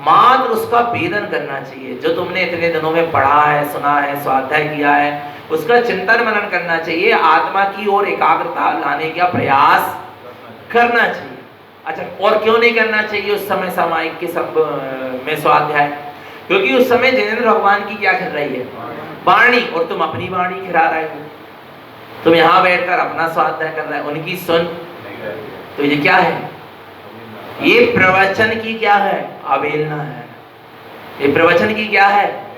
मात्र उसका वेदन करना चाहिए। जो तुमने इतने दिनों में पढ़ा है, सुना है, स्वाध्याय किया है, उसका चिंतन मनन करना चाहिए, आत्मा की ओर एकाग्रता लाने का प्रयास करना चाहिए। अच्छा, और क्यों नहीं करना चाहिए उस समय सामायिक के सब में स्वाध्याय? क्योंकि उस समय जिनेंद्र भगवान की क्या कर रही है, वाणी, और तुम अपनी वाणी खिला रहे हो। तुम यहाँ बैठकर अपना स्वाध्याय कर रहे हो, उनकी सुन। तो ये क्या है, ये प्रवचन की क्या है, अवहेलना है। ये प्रवचन की क्या है,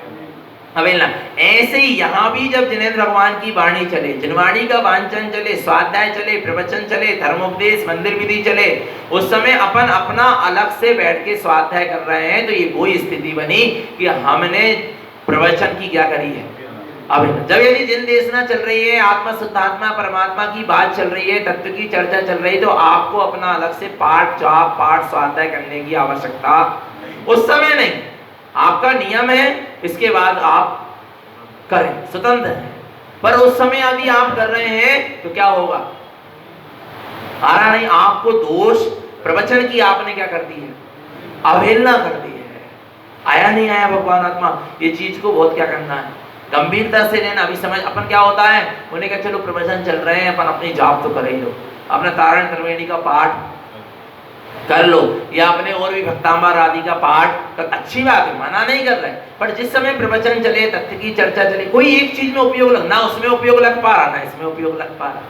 अवहेलना। ऐसे ही यहाँ भी जब जिनेंद्र भगवान की वाणी चले, जिनवाणी का वांचन चले, स्वाध्याय चले, प्रवचन चले, धर्मोपदेश, मंदिर विधि चले, उस समय अपन अपना अलग से बैठ के स्वाध्याय कर रहे हैं, तो ये वही स्थिति बनी कि हमने प्रवचन की क्या करी है, अवहेलना। जब यदि जिन देशना चल रही है, आत्मा शुद्धात्मा परमात्मा की बात चल रही है, तत्व की चर्चा चल रही है, तो आपको अपना अलग से पाठ जाप पाठ स्वाध्याय करने की आवश्यकता उस समय नहीं। आपका नियम है, इसके बाद आप करें, स्वतंत्र है। पर उस समय यदि आप कर रहे हैं तो क्या होगा, आ रहा नहीं, आपको दोष प्रवचन की आपने क्या कर दी है, अवहेलना कर दी है। आया नहीं आया भगवान आत्मा? ये चीज को बहुत क्या करना है, गंभीरता से लेना। अभी समझ, अपन क्या होता है, उन्हें कहा चलो प्रवचन चल रहे हैं, अपन अपनी जाप तो कर ही लो, अपना तारण त्रिवेणी का पाठ कर लो, या अपने और भी भक्तांबर आदि का पाठ कर, अच्छी बात है, मना नहीं कर रहे। पर जिस समय प्रवचन चले, तथ्य की चर्चा चले, कोई एक चीज में उपयोग लग, ना उसमें उपयोग लग पा रहा, ना इसमें उपयोग लग पा रहा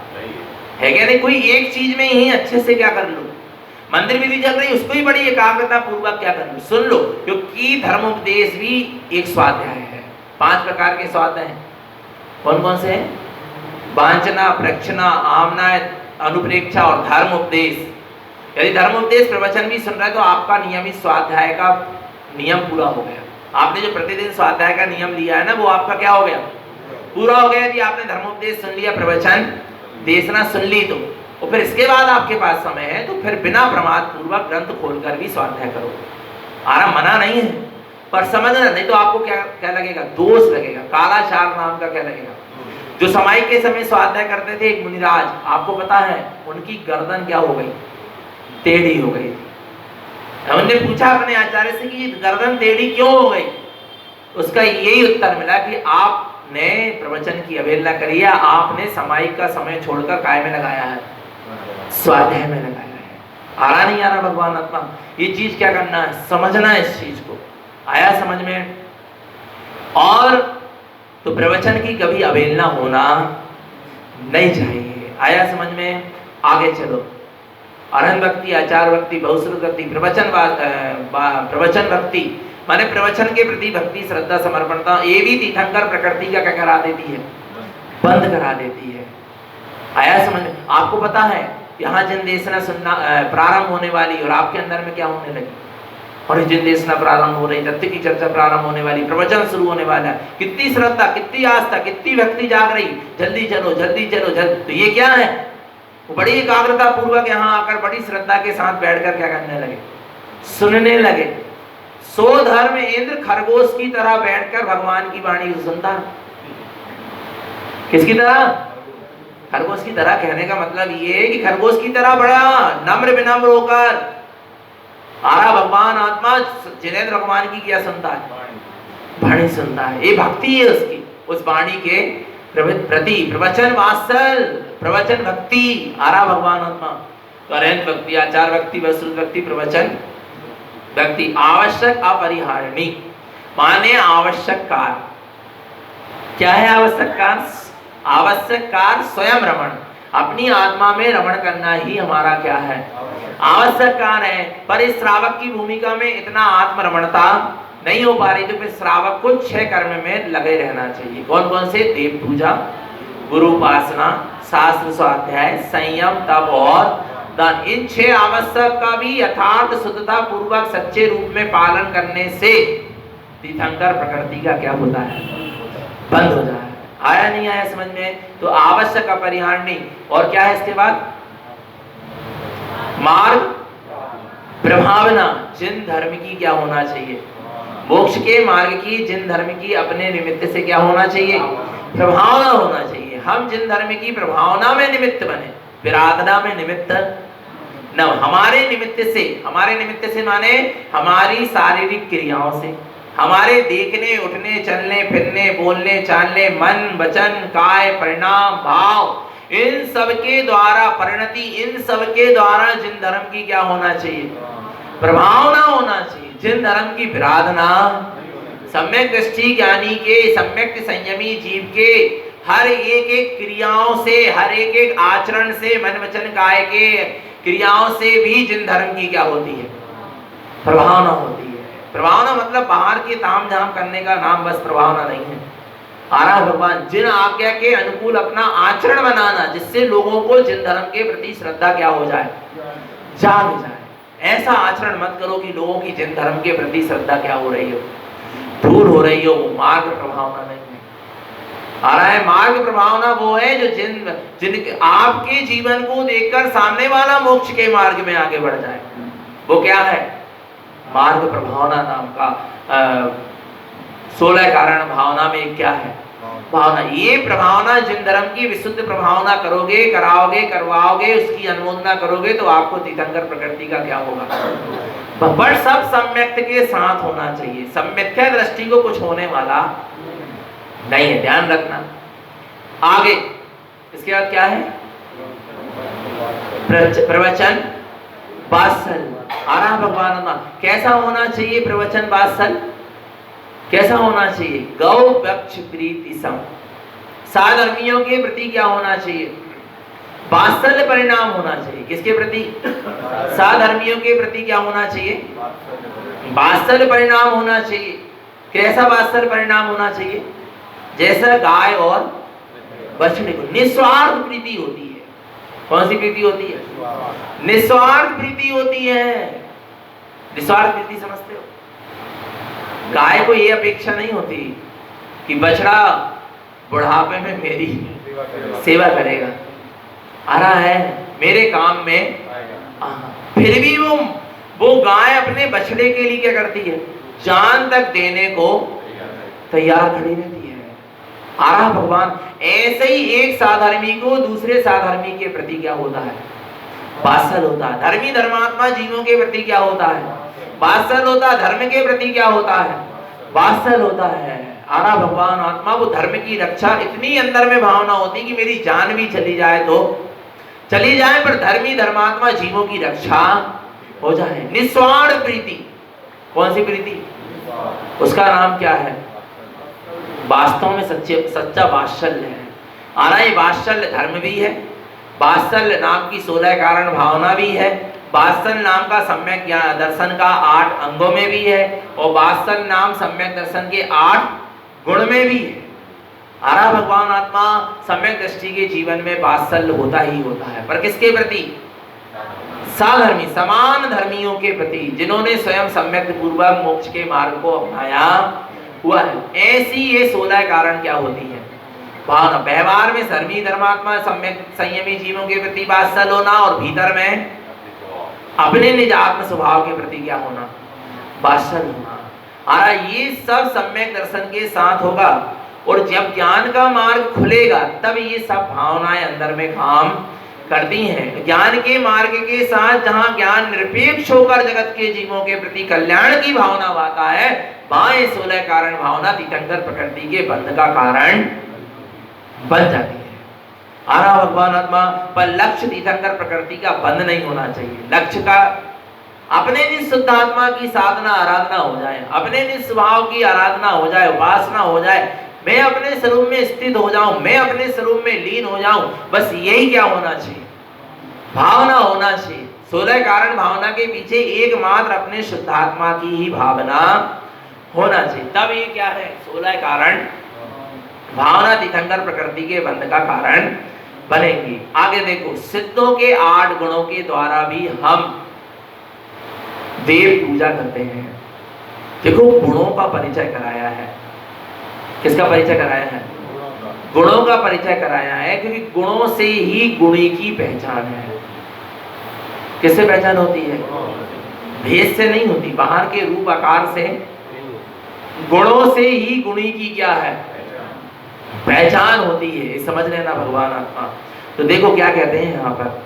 है क्या नहीं? कोई एक चीज में ही अच्छे से क्या कर लो, मंदिर विधि चल रही, उसको ही बड़ी एकाग्रता पूर्वक क्या कर लो, सुन लो। क्योंकि धर्मोपदेश भी एक स्वाध्याय है। 5 प्रकार के स्वाध्याय हैं। कौन कौन से हैं? वांछना, प्रक्षणा, आमना, अनुप्रेक्षा और धर्म उपदेश। यदि धर्म उपदेश प्रवचन भी सुन रहा है तो आपका नियमित स्वाध्याय का नियम पूरा हो गया। आपने जो प्रतिदिन स्वाध्याय का नियम लिया है ना, वो आपका क्या हो गया, पूरा हो गया। यदि आपने धर्मोपदेश सुन लिया, प्रवचन देशना सुन ली, तो फिर इसके बाद आपके पास समय है तो फिर बिना प्रमाद पूर्वक ग्रंथ खोलकर भी स्वाध्याय करो। आराम मना नहीं है, पर समझना, नहीं तो आपको क्या लगेगा, दोष लगेगा, कालाचार नाम का क्या लगेगा। जो सामायिक के समय स्वाध्याय करते थे एक मुनिराज, आपको पता है उनकी गर्दन क्या हो गई, टेढ़ी हो गई। उन्होंने पूछा अपने आचार्य से कि गर्दन टेढ़ी क्यों हो गई? उसका यही उत्तर मिला कि आपने प्रवचन की अवहेलना करी है, आपने सामायिक का समय छोड़कर काय में लगाया है, स्वाध्याय में लगाया है। आ रहा नहीं आ रहा भगवान आत्मा? ये चीज क्या करना है, समझना है इस चीज को। आया समझ में? और तो प्रवचन की कभी अवहेलना होना नहीं चाहिए। आया समझ में? आगे चलो। अरहन भक्ति, आचार भक्ति, बहुश्रुत भक्ति, प्रवचन भक्ति, माने प्रवचन के प्रति भक्ति श्रद्धा समर्पणता, ये भी तीर्थंकर प्रकृति का क्या करा देती है, बंद करा देती है। आया समझ में? आपको पता है यहाँ जिन देशना सुनना प्रारंभ होने वाली और आपके अंदर में क्या होने लगी, और जिन देशना प्रारंभ हो रही, तथ्य की चर्चा प्रारंभ होने वाली, प्रवचन शुरू होने वाला है, कितनी श्रद्धा, कितनी आस्था, कितनी भक्ति जाग रही, जल्दी चलो जल्दी चलो जल्दी। तो ये क्या है, वो बड़ी एकाग्रता पूर्वक यहाँ आकर बड़ी श्रद्धा के साथ बैठकर क्या करने लगे, सुनने लगे। सो धर्म इंद्र खरगोश की तरह बैठकर भगवान की वाणी सुनता। किसकी तरह? खरगोश की तरह। कहने का मतलब ये है कि खरगोश की तरह बड़ा नम्र विनम्र होकर आरा भगवान आत्मा जिनेंद्र भगवान की क्या सुनता है, वाणी सुनता है। ये भक्ति है उसकी, उस वाणी के प्रति प्रवचन वात्सल, प्रवचन भक्ति, आरा भगवान आत्मा करेंत भक्ति, आचार भक्ति, वस्तु भक्ति, प्रवचन भक्ति। आवश्यक अपरिहारणी माने आवश्यक कार्य। क्या है आवश्यक कार्य? आवश्यक कार्य स्वयं रमण, अपनी आत्मा में रमण करना ही हमारा क्या है, आवश्यक कार्य है। पर इस श्रावक की भूमिका में इतना आत्मरमणता नहीं हो पा रही, तो फिर श्रावक को 6 कर्म में लगे रहना चाहिए। कौन कौन से? देव पूजा, गुरु उपासना, शास्त्र स्वाध्याय, संयम, तप और दान। इन 6 आवश्यक का भी यथार्थ शुद्धता पूर्वक सच्चे रूप में पालन करने से तीर्थंकर प्रकृति का क्या होता है, बंद हो जाए। आया नहीं आया समझ में? तो आवश्यक अपरिहारणी। और क्या है इसके बाद? मार्ग प्रभावना, जिन धर्म की क्या होना चाहिए, मोक्ष के मार्ग की, जिन धर्म की अपने निमित्त से क्या होना चाहिए, प्रभावना होना चाहिए। हम जिन धर्म की प्रभावना में निमित्त बने, विराधना में निमित्त न, हमारे निमित्त से माने हमारी शारीरिक क्रियाओं से, हमारे देखने उठने चलने फिरने बोलने चालने मन वचन काय परिणाम भाव, इन सब के द्वारा परिणति, इन सब के द्वारा जिन धर्म की क्या होना चाहिए, प्रभावना होना चाहिए। जिन धर्म की विराधना, सम्यक दृष्टि ज्ञानी के, सम्यक संयमी जीव के हर एक एक क्रियाओं से, हर एक एक आचरण से, मन वचन काय के क्रियाओं से भी जिन धर्म की क्या होती है, प्रभावना होती है। प्रभावना मतलब बाहर के ताम झाम करने का नाम बस प्रभावना नहीं है। आरा भगवान जिन आज्ञा के अनुकूल अपना आचरण बनाना, जिससे लोगों को जिन धर्म के प्रति श्रद्धा क्या हो जाए, जाग जाए। ऐसा आचरण मत करो कि लोगों की जिन धर्म के प्रति श्रद्धा क्या हो रही हो, दूर हो रही हो। वो मार्ग प्रभावना नहीं है। आ रहा है मार्ग प्रभावना वो है जो जिन आपके जीवन को देखकर सामने वाला मोक्ष के मार्ग में आगे बढ़ जाए। वो क्या है? मार्ग प्रभावना नाम का 16 कारण भावना में क्या है, भावना। ये प्रभावना जिन धर्म की विशुद्ध प्रभावना करोगे, कराओगे, करवाओगे, उसकी अनुमोदना करोगे, तो आपको तीर्थंकर प्रकृति का क्या होगा, बट सब सम्यक्त के साथ होना चाहिए। सम्यक्ता दृष्टि को कुछ होने वाला नहीं है, ध्यान रखना। आगे इसके बाद क्या है? प्रवचन वात्सल। आरा भगवान कैसा होना चाहिए प्रवचन वात्सल? कैसा होना चाहिए? गौ वक्ष प्रीति सम, साधर्मियों के प्रति क्या होना चाहिए? वात्सल्य परिणाम होना चाहिए। किसके प्रति? साधर्मियों के प्रति क्या होना चाहिए? वात्सल्य परिणाम होना चाहिए। कैसा वात्सल्य परिणाम होना चाहिए? जैसा गाय और बछड़े को निस्वार्थ प्रीति होती है। कौन सी प्रीति होती है? निस्वार्थ प्रीति होती है। निस्वार्थ प्रीति समझते हो? गाय को ये अपेक्षा नहीं होती कि बछड़ा बुढ़ापे में मेरी सेवा करेगा, आ रहा है मेरे काम में, फिर भी वो गाय अपने बछड़े के लिए क्या करती है? जान तक देने को तैयार खड़ी रहती है। आ रहा भगवान ऐसे ही एक साधर्मी को दूसरे साधर्मी के प्रति क्या होता है? वात्सल होता है। धर्मी धर्मात्मा जीवों के प्रति क्या होता है? वात्सल होता है। धर्म के प्रति क्या होता है? वात्सल होता है। आरा भगवान आत्मा वो धर्म की रक्षा इतनी अंदर में भावना होती कि मेरी जान भी चली जाए तो चली जाए, पर धर्मी धर्मात्मा जीवों की रक्षा हो जाए। निस्वार्थ प्रीति। कौन सी प्रीति? उसका नाम क्या है? वास्तव में सच्चा वात्सल्य है। आरा ये वात्सल्य धर्म भी है, वात्सल्य नाम की 16 कारण भावना भी है, वात्सल नाम का सम्यक ज्ञान दर्शन का 8 अंगों में भी है और वात्सल नाम सम्यक दर्शन के 8 गुण में भी है। आरा भगवान आत्मा सम्यक दृष्टि के जीवन में वात्सल्य होता ही होता है, पर किसके प्रति? साधर्मी समान धर्मियों के प्रति, जिन्होंने स्वयं सम्यक पूर्वक मोक्ष के मार्ग को अपनाया हुआ है। ऐसी ये 16 कारण क्या होती है? भावना। व्यवहार में धर्मी धर्मात्मा सम्यक संयमी जीवों के प्रति वात्सल होना और भीतर में अपने निज आत्म स्वभाव के प्रति क्या होना? वात्सल होना। आरा ये सब सम्यक दर्शन के साथ होगा और जब ज्ञान का मार्ग खुलेगा तब ये सब भावनाएं अंदर में काम करती हैं। ज्ञान के मार्ग के साथ जहां ज्ञान निरपेक्ष होकर जगत के जीवों के प्रति कल्याण की भावना आता है, वहां ये 16 कारण भावना तीर्थंकर प्रकृति के बंध का कारण बन जाती है। आरा भगवान आत्मा पर लक्ष्य तीर्थंकर प्रकृति का बंध नहीं होना चाहिए। लक्ष्य का अपने निज शुद्ध आत्मा की साधना आराधना हो जाए, अपने निज स्वभाव की आराधना हो जाए, उपासना हो जाए, मैं अपने स्वरूप में स्थित हो जाऊं, मैं अपने स्वरूप में लीन हो जाऊं, बस यही क्या होना चाहिए? भावना होना चाहिए। 16 कारण भावना के पीछे एकमात्र अपने शुद्ध आत्मा की ही भावना होना चाहिए। तब ये क्या है? 16 कारण भावना तीर्थंकर प्रकृति के बंध का कारण बनेंगी। आगे देखो, सिद्धों के 8 गुणों के द्वारा भी हम देव पूजा करते हैं। देखो, गुणों का परिचय कराया है। किसका परिचय कराया है? गुणों का परिचय कराया है, क्योंकि गुणों से ही गुणी की पहचान है। किससे पहचान होती है? भेद से नहीं होती, बाहर के रूप आकार से। गुणों से ही गुणी की क्या है? पहचान होती है। समझ लेना भगवान आत्मा। तो देखो क्या कहते हैं यहाँ पर,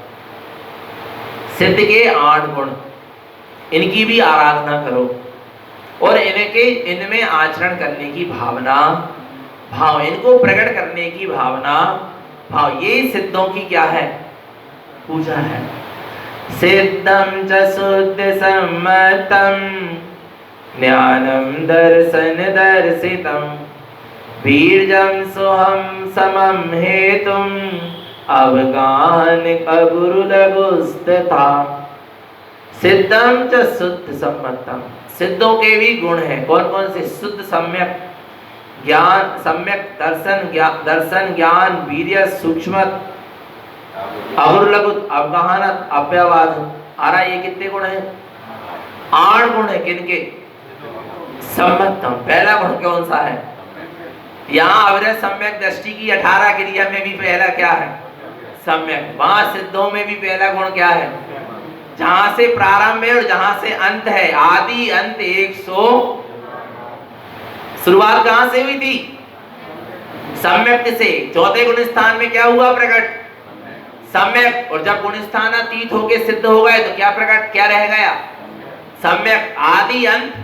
सिद्ध के 8 गुण, इनकी भी आराधना करो और इनमें आचरण करने की भावना, भाव, इनको प्रकट करने की भावना, भाव, ये सिद्धों की क्या है? पूजा है। सिद्धम च शुद्ध सम्मतम ज्ञानम दर्शन दर्शितम वीर्यम सोहम समम हेतुम अवगाहन अगुरु लघुस्तथा। सिद्धम च शुद्ध सम्मतम, सिद्धों के भी गुण हैं। कौन कौन से? शुद्ध सम्यक ज्ञान, सम्यक दर्शन ज्ञान, वीर्य, सूक्ष्म, अगुरु लघु, अवगाहन, अव्यवाद। आरा ये कितने गुण हैं? 8 गुण है। किनके? सम्मतम। पहला गुण कौन सा है? यहाँ अवृत सम्यक दृष्टि की 18 क्रिया में भी पहला क्या है? सम्यक। वहां सिद्धों में भी पहला गुण क्या है? जहां से प्रारंभ है और जहां से अंत है, आदि अंत 100। शुरुआत कहां से हुई थी? सम्यक से। चौथे गुण स्थान में क्या हुआ प्रकट? सम्यक। और जब गुण स्थान अतीत होके सिद्ध हो गए तो क्या प्रकट, क्या रह गया? सम्यक। आदि अंत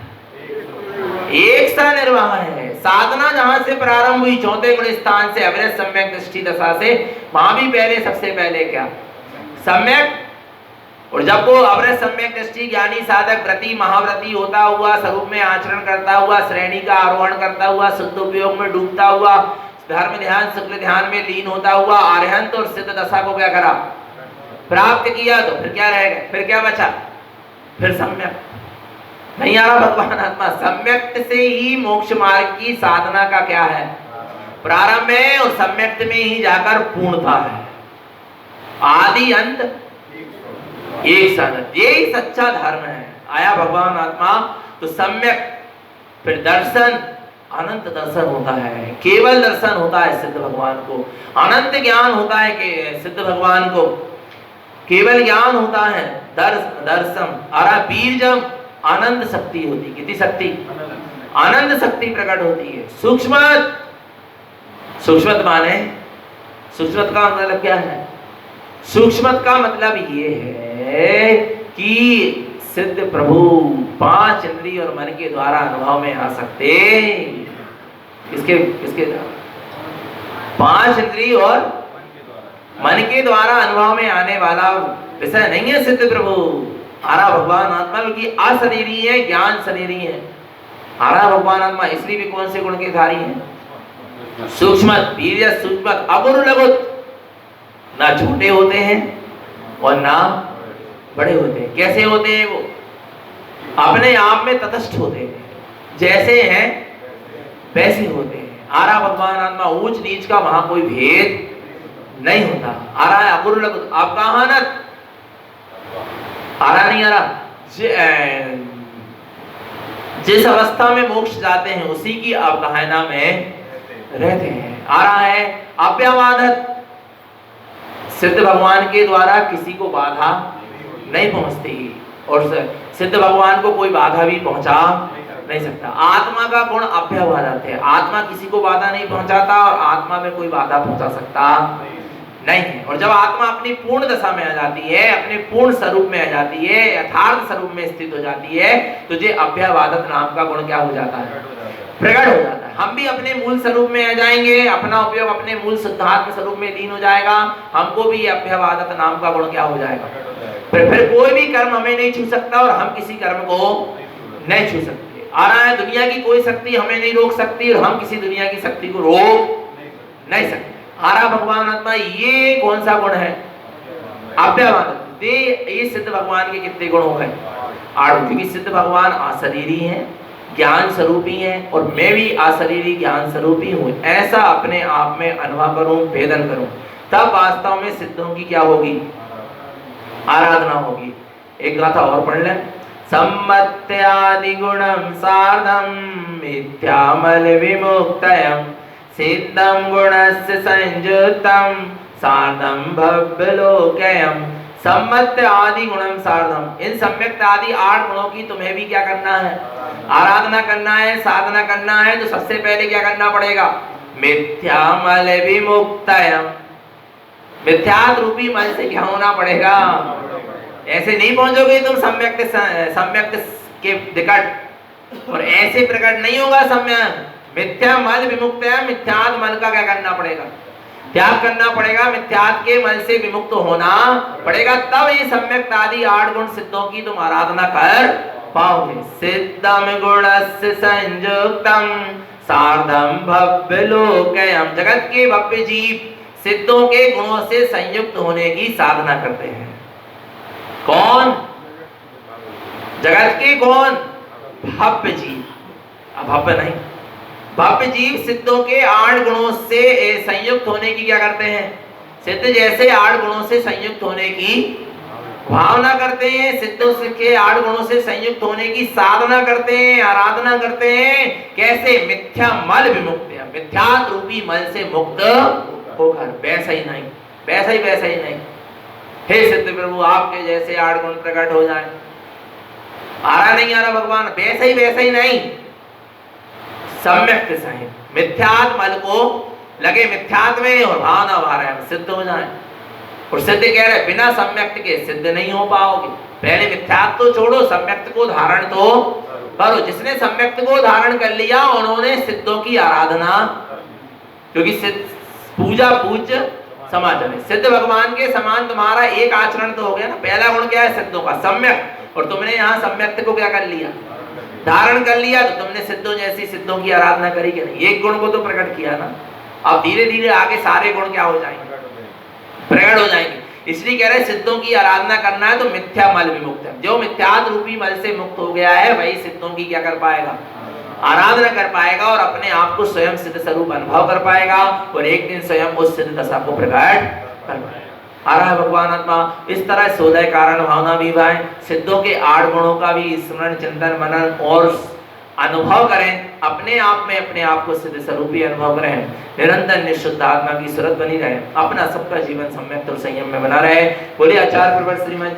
एक सा निर्वाह है। साधना जहां से प्रारंभ हुई चौथे गुण स्थान से अवृत सम्यक दृष्टि दशा से, वहां भी पहले सबसे पहले क्या? सम्यक। और जब वो अवृत सम्यक दृष्टि ज्ञानी साधक व्रती महाव्रती होता हुआ, स्वरूप में आचरण करता हुआ, श्रेणी का आरोहण करता हुआ, शुद्ध उपयोग में डूबता हुआ, धर्म ध्यान शुक्ल ध्यान में लीन होता हुआ, आर्हंत और सिद्ध दशा को क्या करा? प्राप्त किया। तो फिर क्या रहेगा? फिर क्या बचा? फिर सम्यक। नहीं आ रहा भगवान आत्मा? सम्यक से ही मोक्ष मार्ग की साधना का क्या है? प्रारंभ है और सम्यक में ही जाकर पूर्णता है। आदि अंत एक साधन, यही सच्चा धर्म है। आया भगवान आत्मा तो सम्यक, फिर दर्शन, अनंत दर्शन होता है, केवल दर्शन होता है सिद्ध भगवान को, अनंत ज्ञान होता है कि सिद्ध भगवान को केवल ज्ञान होता है। दर्शन अरा बीजम, अनंत शक्ति होती। कितनी शक्ति? अनंत शक्ति प्रकट होती है। सूक्ष्मत, सूक्ष्मत माने, सूक्ष्मत का मतलब क्या है? सूक्ष्मत का मतलब ये है कि सिद्ध प्रभु 5 इंद्रिय और मन के द्वारा अनुभव में आ सकते। किसके किसके द्वारा? 5 इंद्रिय और मन के द्वारा अनुभव में आने वाला विषय नहीं है सिद्ध प्रभु। आरा भगवान आत्मा की अशरीरी है, ज्ञान शरीरी है। आरा भगवान आत्मा इसलिए भी कौन से गुण के धारी है? सूक्ष्म, वीर्य, सूक्ष्म, अगुरु लघु, ना छोटे होते हैं और ना बड़े होते हैं। कैसे होते हैं वो? अपने आप में तटस्थ होते हैं, जैसे हैं वैसे होते हैं। आ रहा भगवान आत्मा, ऊंच नीच का वहां कोई भेद नहीं होता। आ रहा है अकुल, आप कहा ना, आ रहा नहीं आ रहा? जिस अवस्था में मोक्ष जाते हैं उसी की अवगाहना में रहते हैं। आ रहा है अव्यवादत, सिद्ध भगवान के द्वारा किसी को बाधा नहीं पहुंचती, और सिद्ध भगवान को कोई बाधा भी पहुंचा नहीं सकता। आत्मा का गुण अव्यवादत है, आत्मा किसी को बाधा नहीं पहुंचाता और आत्मा में कोई बाधा पहुंचा सकता नहीं है। और जब आत्मा अपनी पूर्ण दशा में आ जाती है, अपने पूर्ण स्वरूप में आ जाती है, यथार्थ स्वरूप में स्थित हो जाती है, तो ये अव्यवादत नाम का गुण क्या हो जाता है? प्रकट हो जाता है। हम भी अपने मूल स्वरूप में आ जाएंगे, अपना उपयोग अपने मूल शुद्धात्म स्वरूप में लीन हो जाएगा, हमको भी अव्यवादत नाम का गुण क्या हो जाएगा? फिर कोई भी कर्म हमें नहीं छू सकता और हम किसी कर्म को नहीं छू सकते। आ रहा है दुनिया की कोई शक्ति हमें नहीं रोक सकती और हम किसी दुनिया की शक्ति को रोक नहीं सकते। आ रहा भगवान आत्मा, ये कौन सा गुण है? अव्यवादत। ये सिद्ध भगवान के कितने गुण हो गए? 8। क्योंकि सिद्ध भगवान अशरीरी हैं, ज्ञान स्वरूपी हैं, और मैं भी अशरीरी ज्ञान स्वरूपी हूँ। ऐसा अपने आप में अनुभव करूं, भेदन करूं, तब वास्तव में सिद्धों की क्या होगी? आराधना होगी। एक गाथा और पढ़ लें। सम्मत्यादि गुणम सार्धम मिथ्यामल विमुक्तयम सिद्धम गुणस्य संयुक्तम सार्धम भव्यलोकयम। सम्मत्य आदि गुणम सार्धम, इन सम्यक्त आदि 8 गुणों की तुम्हें भी क्या करना है? आराधना करना है, साधना करना है। तो सबसे पहले क्या करना पड़ेगा? मिथ्यामल विमुक्तयम, मिथ्यात रूपी मल से क्या होना पड़ेगा? ऐसे नहीं पहुंचोगे तुम सम्यक्त के निकट, और ऐसे प्रकट नहीं होगा सम्यक। मिथ्या मल विमुक्त है, मिथ्यात मल का क्या करना पड़ेगा? त्याग करना पड़ेगा, मिथ्यात के मल से विमुक्त होना पड़ेगा, तब ये सम्यक्त आदि 8 गुण सिद्धों की तुम आराधना कर पाओगे। सिद्धम गुणस्य संयुक्तम सार्धम भव्यलोकयम, जगत के भव्य जीव सिद्धों के गुणों से संयुक्त होने की साधना करते हैं। कौन? जगत के कौन? भव्य जीव, अभव्य नहीं। भव्य जीव सिद्धों के 8 गुणों से संयुक्त होने की क्या करते हैं? सिद्ध जैसे 8 गुणों से संयुक्त होने की भावना करते हैं, सिद्धों के 8 गुणों से संयुक्त होने की साधना करते हैं, आराधना करते हैं। कैसे? मिथ्या मल विमुक्त, मिथ्यात रूपी मल से मुक्त होकर। वैसा ही नहीं, वैसा ही नहीं। हे सिद्ध प्रभु, आपके जैसे 8 गुण प्रकट हो जाए। आ रहा नहीं आ रहा भगवान? वैसा ही नहीं, सम्यक सही। मिथ्यात मल को लगे मिथ्यात में और भावना भा रहे हैं, सिद्ध हो जाए। और सिद्ध कह रहे बिना सम्यक्त के सिद्ध नहीं हो पाओगे। पहले मिथ्यात तो छोड़ो, सम्यक्त को धारण तो करो। जिसने सम्यक्त को धारण कर लिया उन्होंने सिद्धों की आराधना, क्योंकि पूजा पूज्य समाचर है। सिद्ध भगवान के समान तुम्हारा एक आचरण तो हो गया ना। पहला गुण क्या है सिद्धों का? सम्यक। और तुमने यहाँ सम्यक्त को क्या कर लिया? धारण कर लिया। तो तुमने सिद्धों जैसी सिद्धों की आराधना करी कि नहीं? एक गुण को तो प्रकट किया ना। अब धीरे धीरे आगे सारे गुण क्या हो जाएंगे? प्रकट हो जाएंगे। इसलिए कह रहे सिद्धों की आराधना करना है तो मिथ्या मल विमुक्त है। जो मिथ्यात रूपी मल से मुक्त हो गया है वही सिद्धों की क्या कर पाएगा? आराधना कर पाएगा और अपने आप को स्वयं सिद्ध स्वरूप अनुभव कर पाएगा और एक दिन स्वयं उस सिद्ध दशा को प्रकट कर पाएगा। आ रहा है भगवान आत्मा। इस तरह 16 कारण भावना विभाग सिद्धों के 8 गुणों का भी स्मरण चिंतन मनन और अनुभव करें। अपने आप में अपने आप को सिद्ध स्वरूपी अनुभव करें। निरंतर निशुद्ध आत्मा की सूरत बनी रहे। अपना सबका जीवन सम्यक और संयम में बना रहे। बोलिए आचार्य प्रवर श्रीमद